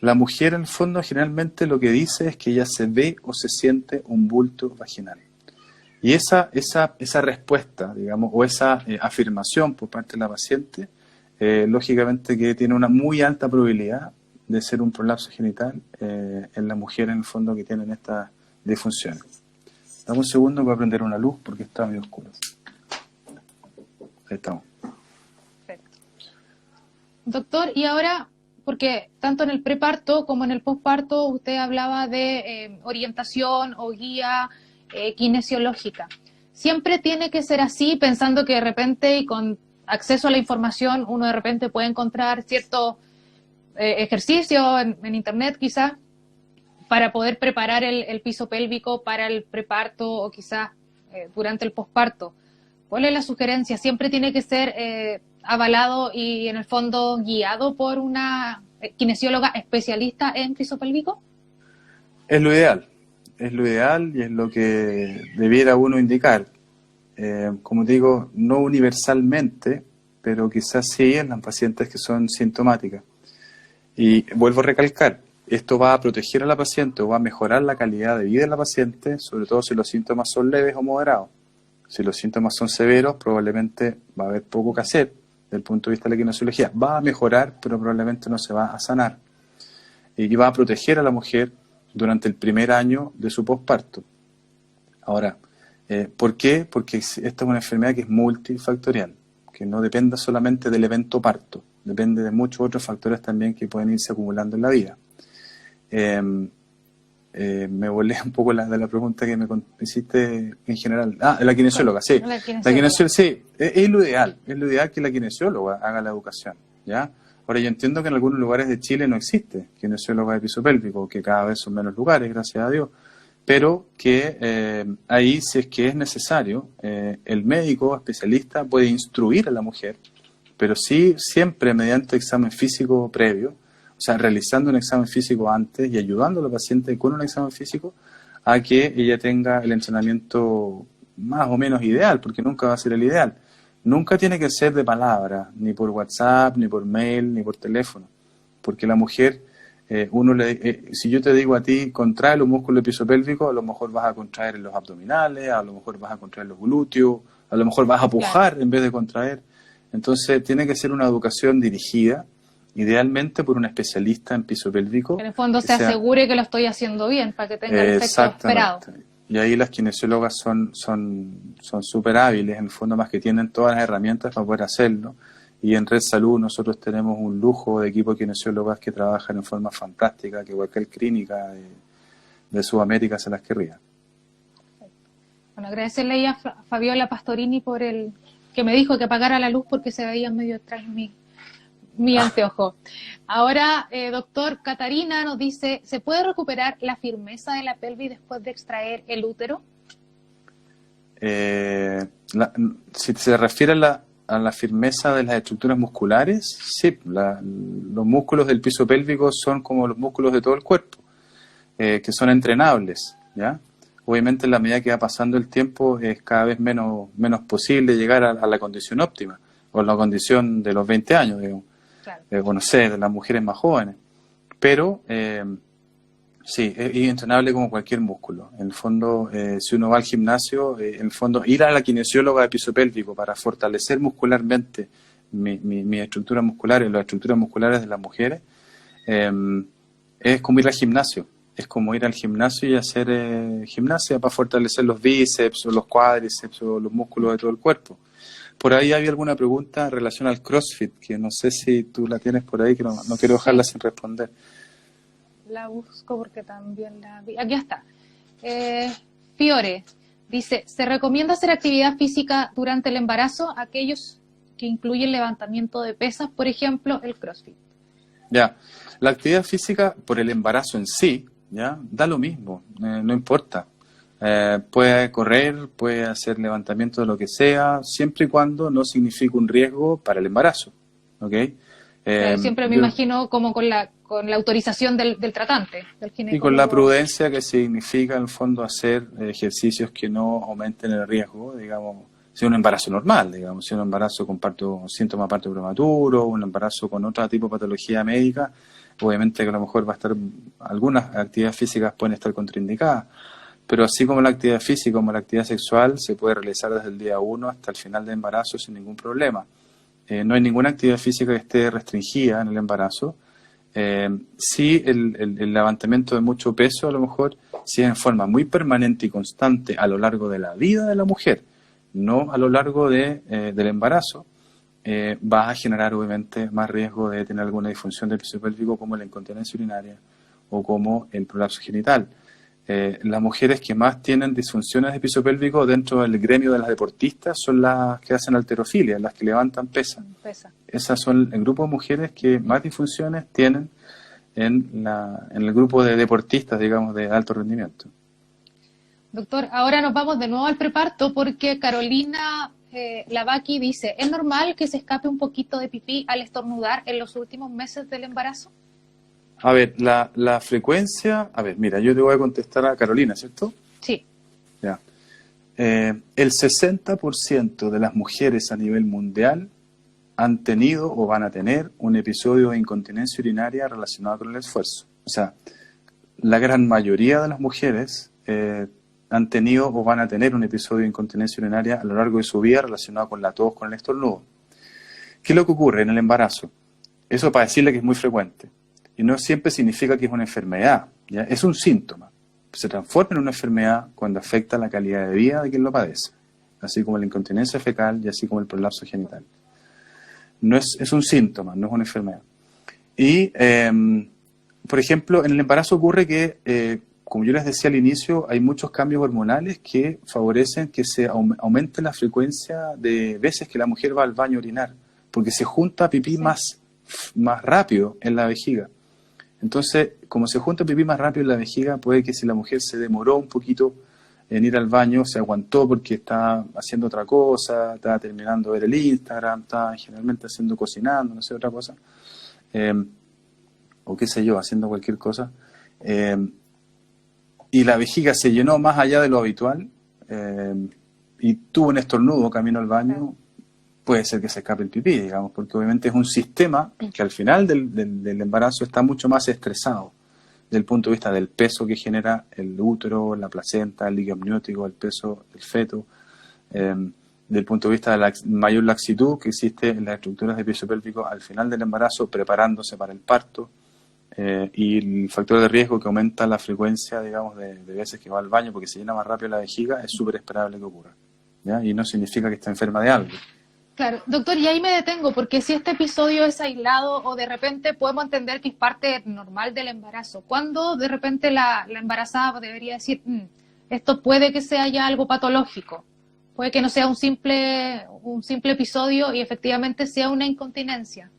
[SPEAKER 2] La mujer, en el fondo, generalmente lo que dice es que ella se ve o se siente un bulto vaginal. Y esa respuesta, digamos, o esa afirmación por parte de la paciente, lógicamente que tiene una muy alta probabilidad de ser un prolapso genital en la mujer, en el fondo, que tienen estas disfunciones. Dame un segundo, voy a prender una luz porque está medio oscuro. Ahí estamos.
[SPEAKER 1] Perfecto. Doctor, y ahora, porque tanto en el preparto como en el posparto usted hablaba de orientación o guía kinesiológica. ¿Siempre tiene que ser así, pensando que de repente y con acceso a la información uno de repente puede encontrar ciertos ejercicios en internet quizás para poder preparar el piso pélvico para el preparto o quizás durante el posparto? ¿Cuál es la sugerencia? ¿Siempre tiene que ser avalado y en el fondo guiado por una kinesióloga especialista en piso pélvico?
[SPEAKER 2] Es lo ideal y es lo que debiera uno indicar. Como digo, no universalmente, pero quizás sí en las pacientes que son sintomáticas. Y vuelvo a recalcar, esto va a proteger a la paciente o va a mejorar la calidad de vida de la paciente, sobre todo si los síntomas son leves o moderados. Si los síntomas son severos, probablemente va a haber poco que hacer desde el punto de vista de la kinesiología. Va a mejorar, pero probablemente no se va a sanar. Y va a proteger a la mujer durante el primer año de su posparto. Ahora, ¿por qué? Porque esta es una enfermedad que es multifactorial, que no depende solamente del evento parto, depende de muchos otros factores también que pueden irse acumulando en la vida. Me volé un poco de la pregunta que me hiciste en general. La kinesióloga, sí. La kinesióloga, sí, es lo ideal que la kinesióloga haga la educación, ¿ya? Ahora, yo entiendo que en algunos lugares de Chile no existe kinesióloga de piso pélvico, que cada vez son menos lugares, gracias a Dios, pero que ahí, si es que es necesario, el médico especialista puede instruir a la mujer, pero sí siempre mediante examen físico previo, o sea, realizando un examen físico antes y ayudando a la paciente con un examen físico a que ella tenga el entrenamiento más o menos ideal, porque nunca va a ser el ideal. Nunca tiene que ser de palabra, ni por WhatsApp, ni por mail, ni por teléfono, porque la mujer, si yo te digo a ti, contrae los músculos del piso pélvico, a lo mejor vas a contraer los abdominales, a lo mejor vas a contraer los glúteos, a lo mejor vas a pujar en vez de contraer. Entonces tiene que ser una educación dirigida, idealmente por un especialista en piso pélvico.
[SPEAKER 1] En el fondo se asegure que lo estoy haciendo bien, para que tenga el efecto esperado.
[SPEAKER 2] Y ahí las kinesiólogas son súper hábiles, en el fondo, más que tienen todas las herramientas para poder hacerlo. Y en Red Salud nosotros tenemos un lujo de equipo de kinesiólogas que trabajan en forma fantástica, que cualquier clínica de Sudamérica se las querría.
[SPEAKER 1] Bueno, agradecerle a Fabiola Pastorini por el que me dijo que apagara la luz porque se veía medio detrás de mi anteojo. Ahora, doctor, Catarina nos dice, ¿se puede recuperar la firmeza de la pelvis después de extraer el útero?
[SPEAKER 2] Si se refiere a la firmeza de las estructuras musculares, sí, los músculos del piso pélvico son como los músculos de todo el cuerpo, que son entrenables, ¿ya? Obviamente, en la medida que va pasando el tiempo, es cada vez menos posible llegar a la condición óptima, o la condición de los 20 años, digamos. Claro. No sé, de las mujeres más jóvenes. Pero, sí, es entrenable como cualquier músculo. En el fondo, si uno va al gimnasio, en el fondo, ir a la kinesióloga de piso pélvico para fortalecer muscularmente mi estructura muscular y las estructuras musculares de las mujeres, es como ir al gimnasio. Es como ir al gimnasio y hacer gimnasia para fortalecer los bíceps o los cuádriceps o los músculos de todo el cuerpo. Por ahí había alguna pregunta en relación al CrossFit, que no sé si tú la tienes por ahí, que no quiero dejarla sin responder.
[SPEAKER 1] La busco porque también la vi. Aquí está. Fiore dice, ¿se recomienda hacer actividad física durante el embarazo? Aquellos que incluyen levantamiento de pesas, por ejemplo, el CrossFit.
[SPEAKER 2] Ya, la actividad física por el embarazo en sí, ya da lo mismo, no importa. puede correr, puede hacer levantamiento de lo que sea, siempre y cuando no signifique un riesgo para el embarazo. ¿Ok?
[SPEAKER 1] Siempre me
[SPEAKER 2] Yo-
[SPEAKER 1] imagino como con la autorización del tratante, del
[SPEAKER 2] y con la
[SPEAKER 1] ginecólogo.
[SPEAKER 2] prudencia que significa, en el fondo, hacer ejercicios que no aumenten el riesgo, digamos, si es un embarazo normal, digamos, si es un embarazo con síntoma de parto prematuro, un embarazo con otro tipo de patología médica, obviamente que a lo mejor va a estar, algunas actividades físicas pueden estar contraindicadas, pero así como la actividad física como la actividad sexual se puede realizar desde el día 1 hasta el final del embarazo sin ningún problema. No hay ninguna actividad física que esté restringida en el embarazo. Sí, el levantamiento de mucho peso, a lo mejor, si es en forma muy permanente y constante a lo largo de la vida de la mujer, no a lo largo del embarazo, va a generar obviamente más riesgo de tener alguna disfunción del piso pélvico como la incontinencia urinaria o como el prolapso genital. Las mujeres que más tienen disfunciones de piso pélvico dentro del gremio de las deportistas son las que hacen halterofilia, las que levantan pesas.
[SPEAKER 1] Pesa.
[SPEAKER 2] Esas son el grupo de mujeres que más disfunciones tienen en el grupo de deportistas, digamos, de alto rendimiento.
[SPEAKER 1] Doctor, ahora nos vamos de nuevo al preparto porque Carolina Lavaki dice, ¿es normal que se escape un poquito de pipí al estornudar en los últimos meses del embarazo?
[SPEAKER 2] A ver, la frecuencia, a ver, mira, yo te voy a contestar a Carolina, ¿cierto?
[SPEAKER 1] Sí.
[SPEAKER 2] Ya. El 60% de las mujeres a nivel mundial han tenido o van a tener un episodio de incontinencia urinaria relacionado con el esfuerzo. O sea, la gran mayoría de las mujeres han tenido o van a tener un episodio de incontinencia urinaria a lo largo de su vida relacionado con la tos, con el estornudo. ¿Qué es lo que ocurre en el embarazo? Eso para decirle que es muy frecuente. Y no siempre significa que es una enfermedad, ¿ya? Es un síntoma. Se transforma en una enfermedad cuando afecta la calidad de vida de quien lo padece, así como la incontinencia fecal y así como el prolapso genital. No es un síntoma, no es una enfermedad. Y, por ejemplo, en el embarazo ocurre que, como yo les decía al inicio, hay muchos cambios hormonales que favorecen que se aumente la frecuencia de veces que la mujer va al baño a orinar, porque se junta pipí más rápido en la vejiga. Entonces, como se junta pipí más rápido en la vejiga, puede que si la mujer se demoró un poquito en ir al baño, se aguantó porque estaba haciendo otra cosa, estaba terminando de ver el Instagram, estaba generalmente cocinando, no sé, otra cosa, o qué sé yo, haciendo cualquier cosa, y la vejiga se llenó más allá de lo habitual, y tuvo un estornudo camino al baño, puede ser que se escape el pipí, digamos, porque obviamente es un sistema que al final del embarazo está mucho más estresado, desde el punto de vista del peso que genera el útero, la placenta, el líquido amniótico, el peso del feto, desde el punto de vista de la mayor laxitud que existe en las estructuras de piso pélvico al final del embarazo, preparándose para el parto, y el factor de riesgo que aumenta la frecuencia, digamos, de veces que va al baño porque se llena más rápido la vejiga, es súper esperable que ocurra, ¿ya? Y no significa que esté enferma de algo.
[SPEAKER 1] Claro, doctor, y ahí me detengo, porque si este episodio es aislado o de repente podemos entender que es parte normal del embarazo, ¿cuándo de repente la embarazada debería decir, esto puede que sea ya algo patológico? Puede que no sea un simple episodio y efectivamente sea una incontinencia.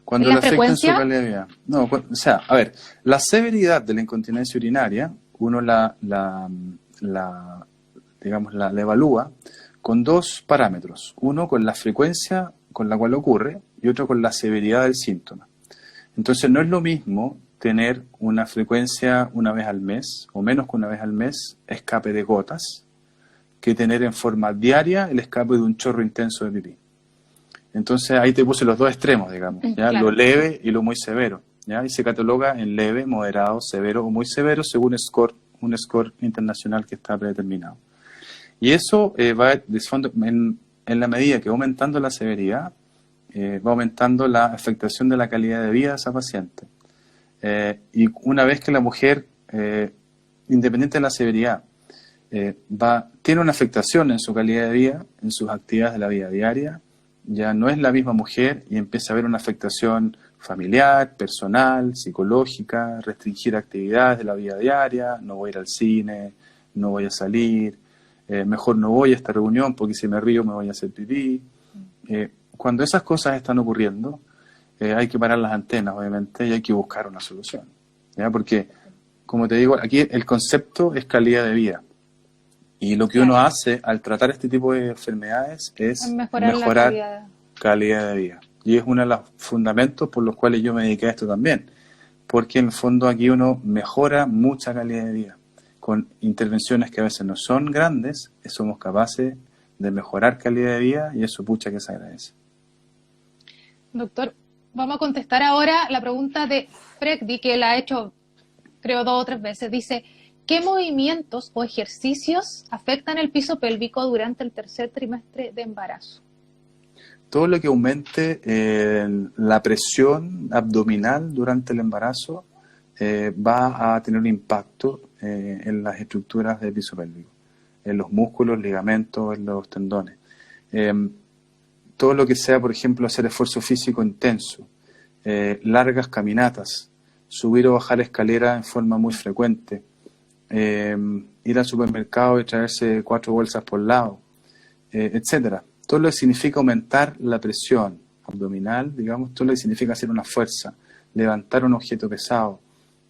[SPEAKER 2] Cuando
[SPEAKER 1] ¿En
[SPEAKER 2] le
[SPEAKER 1] la
[SPEAKER 2] afecta en su
[SPEAKER 1] frecuencia?
[SPEAKER 2] calidad de vida. No, o sea, a ver, la severidad de la incontinencia urinaria, uno digamos, la evalúa con dos parámetros. Uno con la frecuencia con la cual ocurre y otro con la severidad del síntoma. Entonces no es lo mismo tener una frecuencia una vez al mes o menos que una vez al mes escape de gotas que tener en forma diaria el escape de un chorro intenso de pipí. Entonces ahí te puse los dos extremos, digamos, ¿ya?
[SPEAKER 1] Claro.
[SPEAKER 2] Lo leve y lo muy severo, ¿ya? Y se cataloga en leve, moderado, severo o muy severo según un score internacional que está predeterminado. Y eso va en la medida que va aumentando la severidad, va aumentando la afectación de la calidad de vida de esa paciente. Y una vez que la mujer, independiente de la severidad, tiene una afectación en su calidad de vida, en sus actividades de la vida diaria, ya no es la misma mujer y empieza a haber una afectación familiar, personal, psicológica, restringir actividades de la vida diaria, no voy a ir al cine, no voy a salir, mejor no voy a esta reunión porque si me río me voy a hacer pipí. Cuando esas cosas están ocurriendo, hay que parar las antenas, obviamente, y hay que buscar una solución, ¿ya? Porque, como te digo, aquí el concepto es calidad de vida. Y lo que uno hace al tratar este tipo de enfermedades es
[SPEAKER 1] Mejorar la
[SPEAKER 2] mejorar calidad de vida. Y es uno de los fundamentos por los cuales yo me dediqué a esto también. Porque en el fondo aquí uno mejora mucha calidad de vida. Con intervenciones que a veces no son grandes, somos capaces de mejorar calidad de vida y eso pucha que se agradece.
[SPEAKER 1] Doctor, vamos a contestar ahora la pregunta de Freddy, que la ha hecho creo 2 o 3 veces. Dice, ¿qué movimientos o ejercicios afectan el piso pélvico durante el tercer trimestre de embarazo?
[SPEAKER 2] Todo lo que aumente la presión abdominal durante el embarazo va a tener un impacto en las estructuras del piso pélvico, en los músculos, ligamentos, en los tendones. Todo lo que sea, por ejemplo, hacer esfuerzo físico intenso, largas caminatas, subir o bajar escaleras en forma muy frecuente, ir al supermercado y traerse 4 bolsas por lado, etcétera. Todo lo que significa aumentar la presión abdominal, digamos, todo lo que significa hacer una fuerza, levantar un objeto pesado,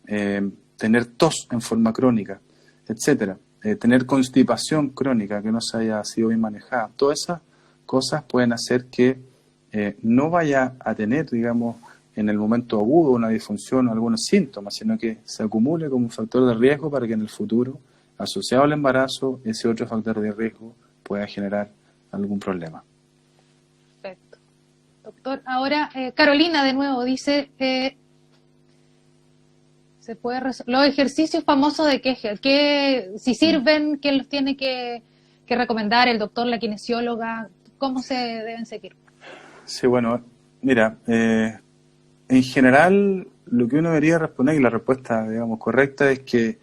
[SPEAKER 2] tener tos en forma crónica, etcétera. Tener constipación crónica que no se haya sido bien manejada. Todas esas cosas pueden hacer que no vaya a tener, digamos, en el momento agudo una disfunción o algunos síntomas, sino que se acumule como un factor de riesgo para que en el futuro, asociado al embarazo, ese otro factor de riesgo pueda generar algún problema.
[SPEAKER 1] Perfecto. Doctor, ahora Carolina de nuevo dice se puede los ejercicios famosos de Kegel, si sirven, ¿quién los tiene que recomendar? ¿El doctor, la kinesióloga? ¿Cómo se deben seguir?
[SPEAKER 2] Sí, bueno, mira, en general lo que uno debería responder, y la respuesta, digamos, correcta, es que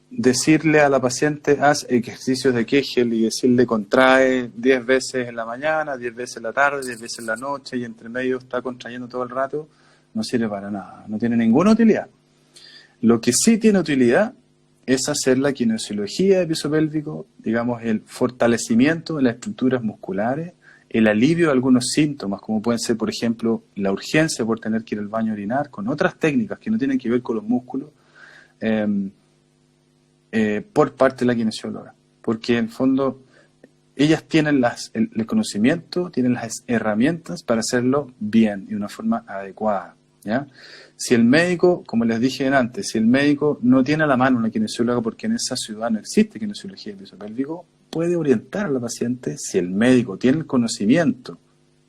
[SPEAKER 2] decirle a la paciente, haz ejercicios de Kegel y decirle contrae 10 veces en la mañana, 10 veces en la tarde, 10 veces en la noche y entre medio está contrayendo todo el rato, no sirve para nada, no tiene ninguna utilidad. Lo que sí tiene utilidad es hacer la kinesiología de piso pélvico, digamos, el fortalecimiento de las estructuras musculares, el alivio de algunos síntomas, como pueden ser, por ejemplo, la urgencia por tener que ir al baño a orinar, con otras técnicas que no tienen que ver con los músculos, por parte de la kinesióloga. Porque en el fondo ellas tienen el conocimiento, tienen las herramientas para hacerlo bien y de una forma adecuada, ¿ya? Si el médico, como les dije antes, si el médico no tiene a la mano una kinesióloga porque en esa ciudad no existe kinesiología del piso pélvico, puede orientar a la paciente, si el médico tiene el conocimiento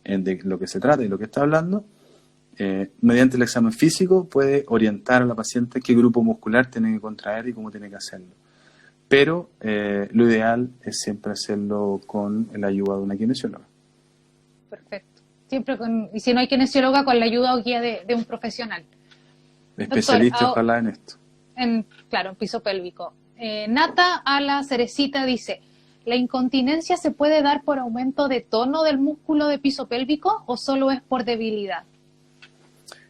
[SPEAKER 2] de lo que se trata y lo que está hablando, mediante el examen físico puede orientar a la paciente qué grupo muscular tiene que contraer y cómo tiene que hacerlo. Pero lo ideal es siempre hacerlo con la ayuda de una kinesióloga.
[SPEAKER 1] Perfecto. Siempre y si no hay kinesióloga, con la ayuda o guía de un profesional.
[SPEAKER 2] Especialista, ojalá en esto.
[SPEAKER 1] Claro, en piso pélvico. Nata a la Cerecita dice, ¿la incontinencia se puede dar por aumento de tono del músculo de piso pélvico o solo es por debilidad?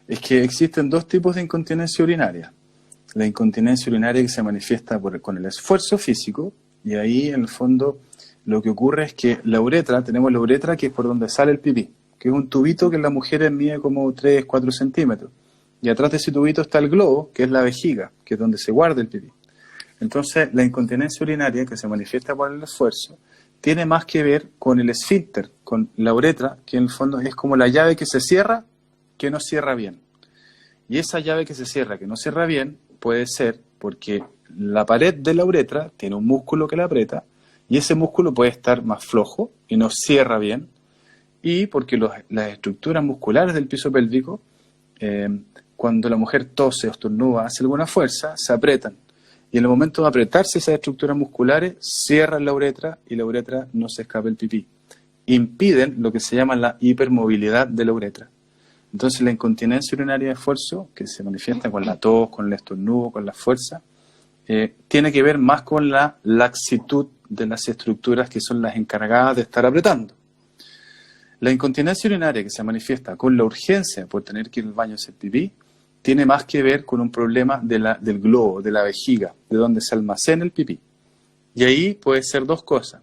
[SPEAKER 2] Es que existen 2 tipos de incontinencia urinaria. La incontinencia urinaria que se manifiesta con el esfuerzo físico, y ahí en el fondo lo que ocurre es que la uretra, tenemos la uretra que es por donde sale el pipí, que es un tubito que en las mujeres mide como 3-4 centímetros. Y atrás de ese tubito está el globo, que es la vejiga, que es donde se guarda el pipí. Entonces, la incontinencia urinaria, que se manifiesta por el esfuerzo, tiene más que ver con el esfínter, con la uretra, que en el fondo es como la llave que se cierra, que no cierra bien. Y esa llave que se cierra, que no cierra bien, puede ser porque la pared de la uretra tiene un músculo que la aprieta, y ese músculo puede estar más flojo y no cierra bien, y porque las estructuras musculares del piso pélvico, cuando la mujer tose o estornuda, hace alguna fuerza, se aprietan. Y en el momento de apretarse esas estructuras musculares, cierran la uretra y la uretra no se escapa el pipí. Impiden lo que se llama la hipermovilidad de la uretra. Entonces la incontinencia urinaria de esfuerzo, que se manifiesta con la tos, con el estornudo, con la fuerza, tiene que ver más con la laxitud de las estructuras que son las encargadas de estar apretando. La incontinencia urinaria que se manifiesta con la urgencia por tener que ir al baño a hacer pipí, tiene más que ver con un problema del globo, de la vejiga, de donde se almacena el pipí. Y ahí puede ser 2 cosas,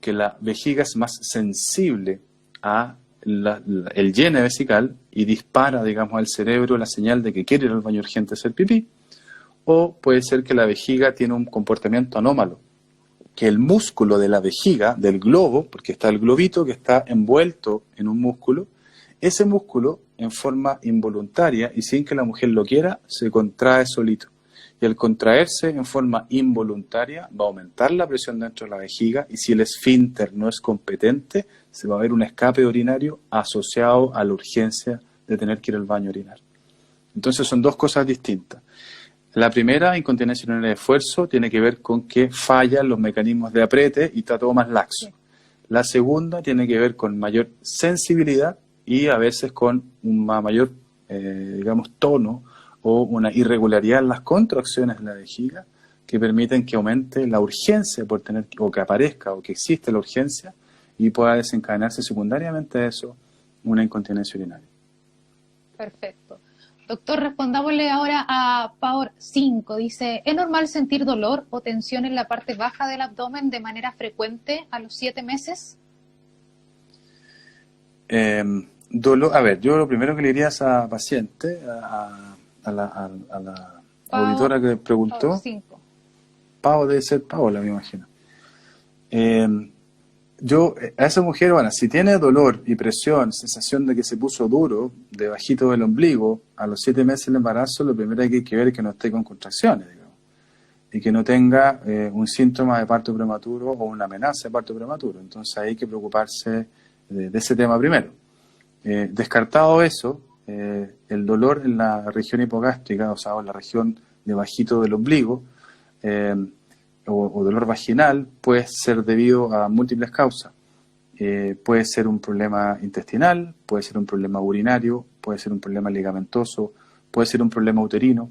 [SPEAKER 2] que la vejiga es más sensible a el llene vesical y dispara, digamos, al cerebro la señal de que quiere ir al baño urgente a hacer pipí, o puede ser que la vejiga tiene un comportamiento anómalo, que el músculo de la vejiga, del globo, porque está el globito que está envuelto en un músculo, ese músculo en forma involuntaria y sin que la mujer lo quiera, se contrae solito. Y al contraerse en forma involuntaria va a aumentar la presión dentro de la vejiga y si el esfínter no es competente, se va a ver un escape urinario asociado a la urgencia de tener que ir al baño a orinar. Entonces son dos cosas distintas. La primera, incontinencia urinaria de esfuerzo, tiene que ver con que fallan los mecanismos de apriete y está todo más laxo. La segunda tiene que ver con mayor sensibilidad y a veces con un mayor, digamos, tono o una irregularidad en las contracciones de la vejiga que permiten que aumente la urgencia por tener, o que aparezca o que existe la urgencia y pueda desencadenarse secundariamente a eso una incontinencia urinaria.
[SPEAKER 1] Perfecto. Doctor, respondámosle ahora a Power 5. Dice, ¿es normal sentir dolor o tensión en la parte baja del abdomen de manera frecuente a los 7 meses?
[SPEAKER 2] A ver, yo lo primero que le diría a esa paciente, a la auditora que preguntó,
[SPEAKER 1] Power 5.
[SPEAKER 2] Pau debe ser Paola, me imagino. Yo, a esa mujer, bueno, si tiene dolor y presión, sensación de que se puso duro, debajito del ombligo, a los 7 meses del embarazo, lo primero que hay que ver es que no esté con contracciones, digamos, y que no tenga un síntoma de parto prematuro o una amenaza de parto prematuro. Entonces hay que preocuparse de ese tema primero. Descartado eso, el dolor en la región hipogástrica, o sea, en la región debajito del ombligo, o dolor vaginal puede ser debido a múltiples causas. Puede ser un problema intestinal, puede ser un problema urinario, puede ser un problema ligamentoso, puede ser un problema uterino.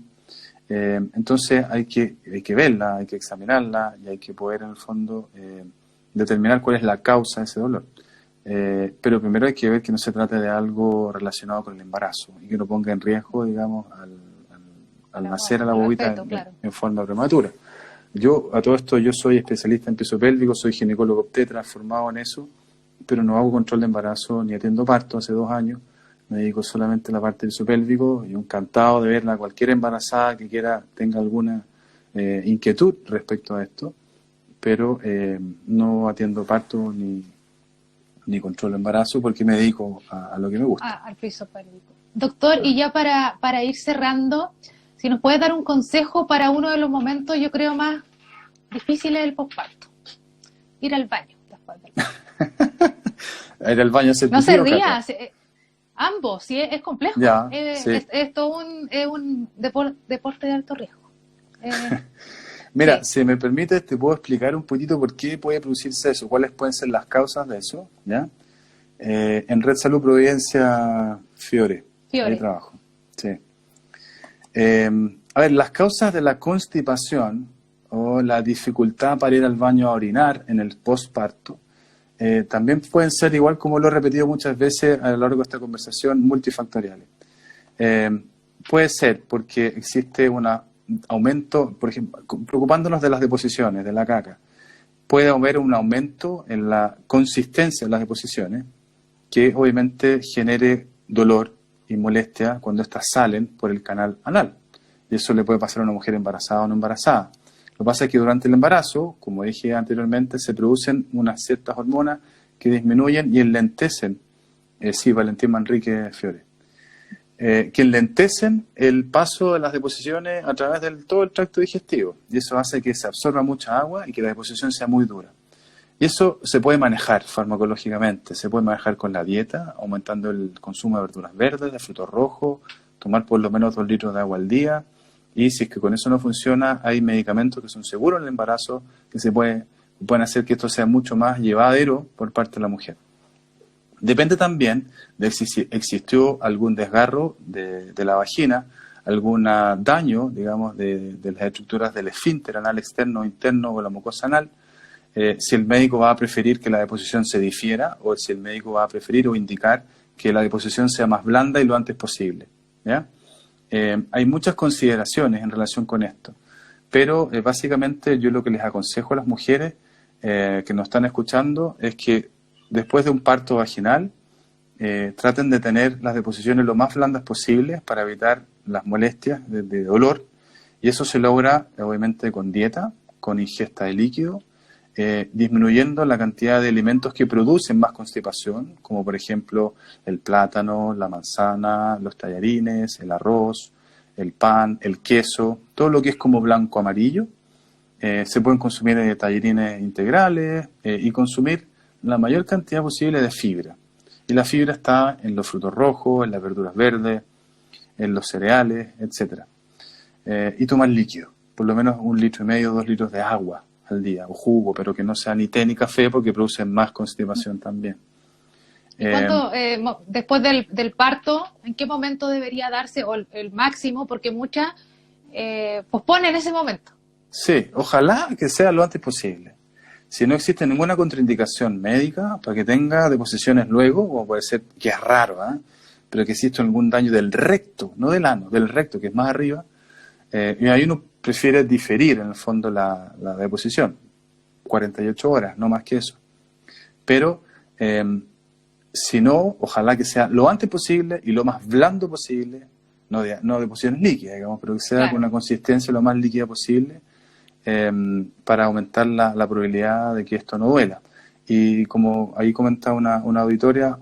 [SPEAKER 2] Entonces hay que verla, hay que examinarla y hay que poder en el fondo determinar cuál es la causa de ese dolor. Pero primero hay que ver que no se trate de algo relacionado con el embarazo y que no ponga en riesgo, digamos, al nacer a la bobita en forma prematura. Yo, a todo esto, yo soy especialista en piso pélvico, soy ginecólogo obstetra, formado en eso, pero no hago control de embarazo ni atiendo parto hace 2 años. Me dedico solamente a la parte del piso pélvico y encantado de verla a cualquier embarazada que tenga alguna inquietud respecto a esto, pero no atiendo parto ni control de embarazo porque me dedico a lo que me gusta.
[SPEAKER 1] Al piso pélvico. Doctor, y ya para ir cerrando, si nos puede dar un consejo para uno de los momentos, yo creo, más difíciles del posparto. Ir al baño después del parto.
[SPEAKER 2] Ir al baño hace
[SPEAKER 1] no se ría, ambos, sí, es complejo.
[SPEAKER 2] Ya,
[SPEAKER 1] sí. Es todo un deporte de alto riesgo.
[SPEAKER 2] Mira, sí. Si me permites, te puedo explicar un poquito por qué puede producirse eso, cuáles pueden ser las causas de eso, ¿ya? En Red Salud Providencia Fiore. Ahí trabajo, sí. A ver, las causas de la constipación o la dificultad para ir al baño a orinar en el posparto también pueden ser, igual como lo he repetido muchas veces a lo largo de esta conversación, multifactoriales. Puede ser porque existe un aumento, por ejemplo, preocupándonos de las deposiciones, de la caca, puede haber un aumento en la consistencia de las deposiciones que obviamente genere dolor y molestia cuando éstas salen por el canal anal. Y eso le puede pasar a una mujer embarazada o no embarazada. Lo que pasa es que durante el embarazo, como dije anteriormente, se producen unas ciertas hormonas que disminuyen y enlentecen, sí, Valentín Manrique Fiore, que enlentecen el paso de las deposiciones a través de todo el tracto digestivo. Y eso hace que se absorba mucha agua y que la deposición sea muy dura. Y eso se puede manejar farmacológicamente, se puede manejar con la dieta, aumentando el consumo de verduras verdes, de frutos rojos, tomar por lo menos 2 litros de agua al día. Y si es que con eso no funciona, hay medicamentos que son seguros en el embarazo que pueden hacer que esto sea mucho más llevadero por parte de la mujer. Depende también de si existió algún desgarro de la vagina, algún daño, digamos, de las estructuras del esfínter anal externo o interno o la mucosa anal. Si el médico va a preferir que la deposición se difiera o si el médico va a preferir o indicar que la deposición sea más blanda y lo antes posible, ¿ya? Hay muchas consideraciones en relación con esto, pero básicamente yo lo que les aconsejo a las mujeres que nos están escuchando es que después de un parto vaginal traten de tener las deposiciones lo más blandas posibles para evitar las molestias de dolor, y eso se logra obviamente con dieta, con ingesta de líquido, disminuyendo la cantidad de alimentos que producen más constipación, como por ejemplo el plátano, la manzana, los tallarines, el arroz, el pan, el queso, todo lo que es como blanco amarillo. Se pueden consumir tallarines integrales y consumir la mayor cantidad posible de fibra. Y la fibra está en los frutos rojos, en las verduras verdes, en los cereales, etc. Y tomar líquido, por lo menos 1,5 litros, 2 litros de agua al día, o jugo, pero que no sea ni té ni café porque producen más constipación también.
[SPEAKER 1] ¿Y cuándo, después del parto, en qué momento debería darse, o el máximo, porque muchas posponen ese momento?
[SPEAKER 2] Sí, ojalá que sea lo antes posible. Si no existe ninguna contraindicación médica para que tenga deposiciones luego, como puede ser, que es raro, pero que existe algún daño del recto, no del ano, del recto, que es más arriba, y ahí uno prefiere diferir en el fondo la deposición, 48 horas, no más que eso. Pero si no, ojalá que sea lo antes posible y lo más blando posible, no deposiciones líquidas, digamos, pero que sea con una consistencia lo más líquida posible, para aumentar la probabilidad de que esto no duela. Y como ahí comentaba una auditora,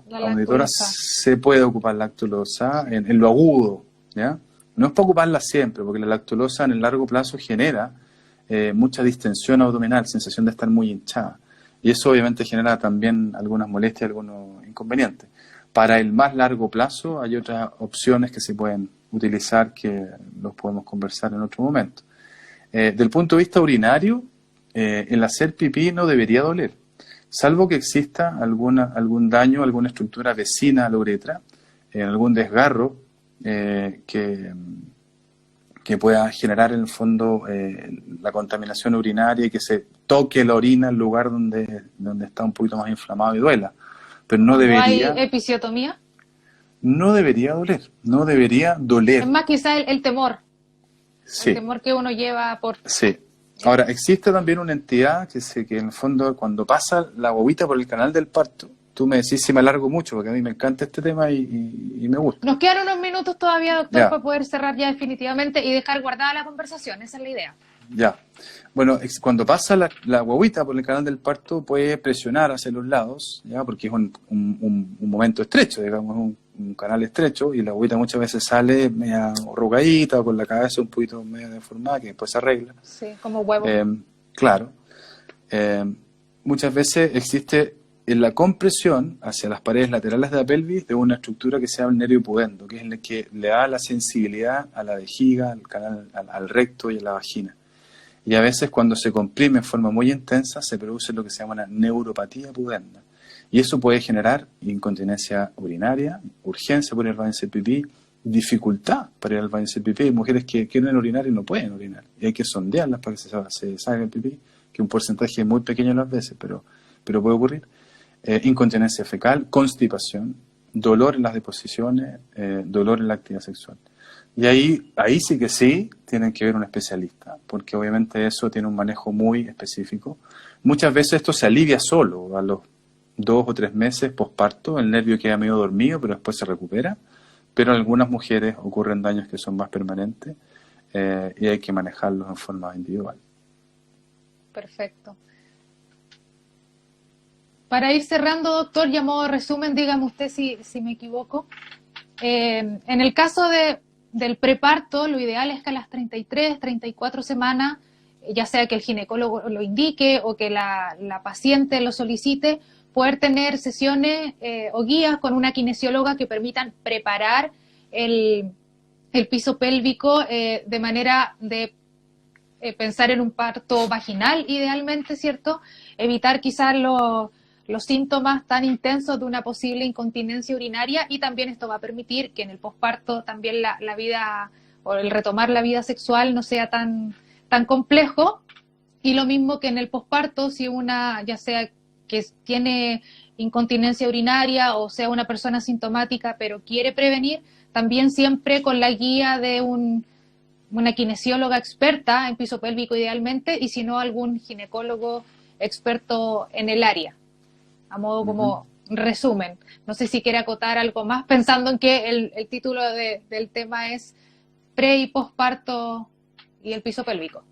[SPEAKER 2] se puede ocupar lactulosa en lo agudo, ¿ya? No es para ocuparla siempre, porque la lactulosa en el largo plazo genera mucha distensión abdominal, sensación de estar muy hinchada. Y eso obviamente genera también algunas molestias, algunos inconvenientes. Para el más largo plazo hay otras opciones que se pueden utilizar que los podemos conversar en otro momento. Del punto de vista urinario, el hacer pipí no debería doler, salvo que exista algún daño, alguna estructura vecina a la uretra, algún desgarro que pueda generar en el fondo la contaminación urinaria y que se toque la orina en el lugar donde está un poquito más inflamado y duela. Pero no debería...
[SPEAKER 1] ¿Hay episiotomía?
[SPEAKER 2] No debería doler, no debería doler.
[SPEAKER 1] Es más quizá el temor.
[SPEAKER 2] Sí.
[SPEAKER 1] El temor que uno lleva por...
[SPEAKER 2] Sí. Ahora, existe también una entidad que en el fondo, cuando pasa la guaguita por el canal del parto, tú me decís si me alargo mucho, porque a mí me encanta este tema y me gusta.
[SPEAKER 1] Nos quedan unos minutos todavía, doctor, para poder cerrar ya definitivamente y dejar guardada la conversación. Esa es la idea.
[SPEAKER 2] Ya. Bueno, cuando pasa la guaguita por el canal del parto, puede presionar hacia los lados, ya, porque es un momento estrecho, digamos, un canal estrecho, y la guaguita muchas veces sale media arrugadita o con la cabeza un poquito medio deformada, que después se arregla.
[SPEAKER 1] Sí, como huevo.
[SPEAKER 2] Claro. Muchas veces existe en la compresión hacia las paredes laterales de la pelvis de una estructura que se llama el nervio pudendo, que es el que le da la sensibilidad a la vejiga, al canal, al recto y a la vagina. Y a veces cuando se comprime en forma muy intensa se produce lo que se llama una neuropatía pudenda. Y eso puede generar incontinencia urinaria, urgencia por ir al baño a hacer pipí, dificultad para ir al baño a hacer pipí. Hay mujeres que quieren orinar y no pueden orinar. Y hay que sondearlas para que se salga el pipí, que un porcentaje es muy pequeño las veces, pero puede ocurrir. Incontinencia fecal, constipación, dolor en las deposiciones, dolor en la actividad sexual. Y ahí sí que sí tienen que ver un especialista, porque obviamente eso tiene un manejo muy específico. Muchas veces esto se alivia solo, a los 2 o 3 meses posparto, el nervio queda medio dormido, pero después se recupera. Pero en algunas mujeres ocurren daños que son más permanentes y hay que manejarlos en forma individual.
[SPEAKER 1] Perfecto. Para ir cerrando, doctor, y a modo de resumen, dígame usted si me equivoco. En el caso del preparto, lo ideal es que a las 33, 34 semanas, ya sea que el ginecólogo lo indique o que la paciente lo solicite, poder tener sesiones o guías con una kinesióloga que permitan preparar el piso pélvico de manera de pensar en un parto vaginal, idealmente, ¿cierto? Evitar quizás los síntomas tan intensos de una posible incontinencia urinaria, y también esto va a permitir que en el posparto también la vida o el retomar la vida sexual no sea tan complejo. Y lo mismo que en el posparto, si una, ya sea que tiene incontinencia urinaria o sea una persona asintomática pero quiere prevenir, también siempre con la guía de una kinesióloga experta en piso pélvico idealmente, y si no algún ginecólogo experto en el área, a modo como resumen. No sé si quiere acotar algo más, pensando en que el título del tema es pre y posparto y el piso pélvico.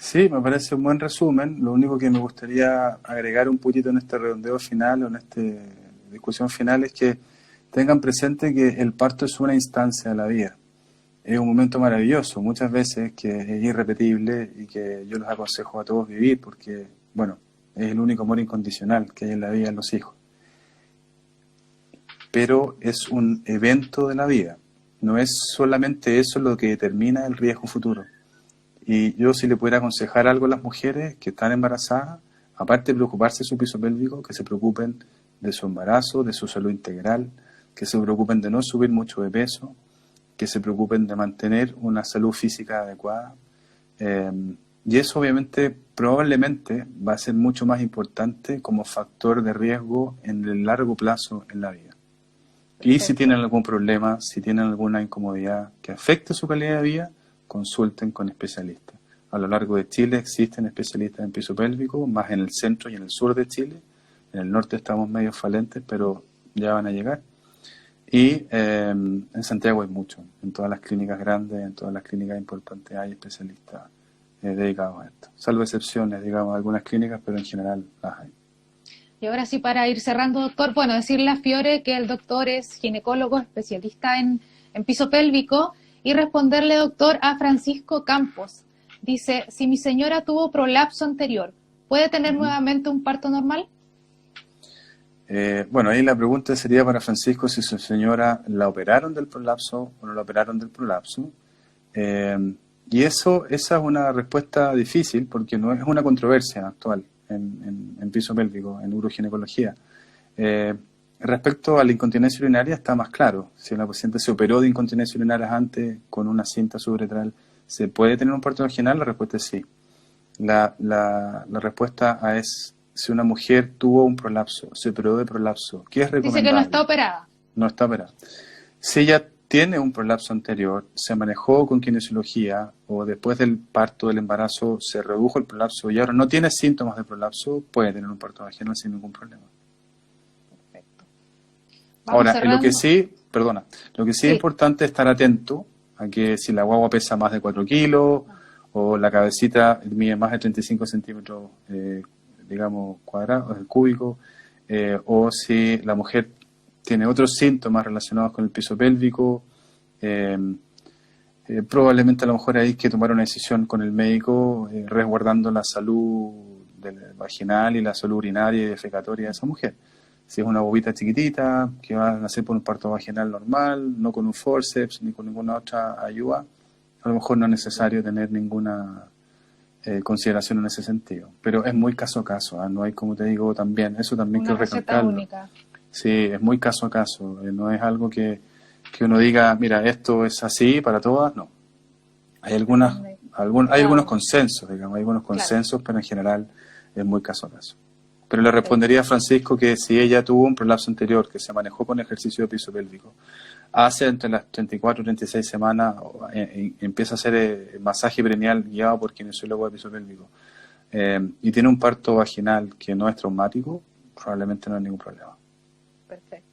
[SPEAKER 2] Sí, me parece un buen resumen. Lo único que me gustaría agregar un poquito en este redondeo final o en esta discusión final es que tengan presente que el parto es una instancia de la vida. Es un momento maravilloso, muchas veces que es irrepetible y que yo los aconsejo a todos vivir porque, bueno, es el único amor incondicional que hay en la vida de los hijos. Pero es un evento de la vida. No es solamente eso lo que determina el riesgo futuro. Y yo si le pudiera aconsejar algo a las mujeres que están embarazadas, aparte de preocuparse de su piso pélvico, que se preocupen de su embarazo, de su salud integral, que se preocupen de no subir mucho de peso, que se preocupen de mantener una salud física adecuada. Y eso obviamente probablemente va a ser mucho más importante como factor de riesgo en el largo plazo en la vida. Y si tienen algún problema, si tienen alguna incomodidad que afecte su calidad de vida, consulten con especialistas. A lo largo de Chile existen especialistas en piso pélvico, más en el centro y en el sur de Chile. En el norte estamos medio falentes, pero ya van a llegar. Y en Santiago hay mucho. En todas las clínicas grandes, en todas las clínicas importantes hay especialistas dedicados a esto. Salvo excepciones, digamos, algunas clínicas, pero en general las hay.
[SPEAKER 1] Y ahora sí, para ir cerrando, doctor, bueno, decirle a Fiore que el doctor es ginecólogo, especialista en piso pélvico, y responderle, doctor, a Francisco Campos. Dice, si mi señora tuvo prolapso anterior, ¿puede tener nuevamente un parto normal?
[SPEAKER 2] Bueno, ahí la pregunta sería para Francisco si su señora la operaron del prolapso o no la operaron del prolapso. Y esa es una respuesta difícil porque no es una controversia actual en piso pélvico, en uroginecología. Respecto a la incontinencia urinaria está más claro. Si la paciente se operó de incontinencia urinaria antes con una cinta suburetral, ¿se puede tener un parto vaginal? La respuesta es sí. La respuesta es si una mujer tuvo un prolapso, se operó de prolapso, ¿qué es recomendable?
[SPEAKER 1] Dice que no está operada.
[SPEAKER 2] No está operada. Si ella tiene un prolapso anterior, se manejó con kinesiología o después del parto del embarazo se redujo el prolapso y ahora no tiene síntomas de prolapso, puede tener un parto vaginal sin ningún problema.
[SPEAKER 1] Perfecto.
[SPEAKER 2] Ahora, lo que sí es importante es estar atento a que si la guagua pesa más de 4 kilos o la cabecita mide más de 35 centímetros, digamos, cuadrados, cúbicos, o si la mujer tiene otros síntomas relacionados con el piso pélvico, probablemente a lo mejor hay que tomar una decisión con el médico resguardando la salud vaginal y la salud urinaria y defecatoria de esa mujer. Si es una bobita chiquitita que va a nacer por un parto vaginal normal, no con un forceps ni con ninguna otra ayuda, a lo mejor no es necesario tener ninguna consideración en ese sentido. Pero es muy caso a caso, no hay, como te digo, también, eso también quiero recalcarlo.
[SPEAKER 1] Única.
[SPEAKER 2] Sí, es muy caso a caso, no es algo que uno diga, mira, esto es así para todas, no. Hay algunos consensos, digamos, hay algunos consensos, pero en general es muy caso a caso. Pero le respondería a Francisco que si ella tuvo un prolapso anterior que se manejó con ejercicio de piso pélvico, hace entre las 34 y 36 semanas, empieza a hacer masaje perineal guiado por kinesiólogo de piso pélvico, y tiene un parto vaginal que no es traumático, probablemente no hay ningún problema.
[SPEAKER 1] Perfecto.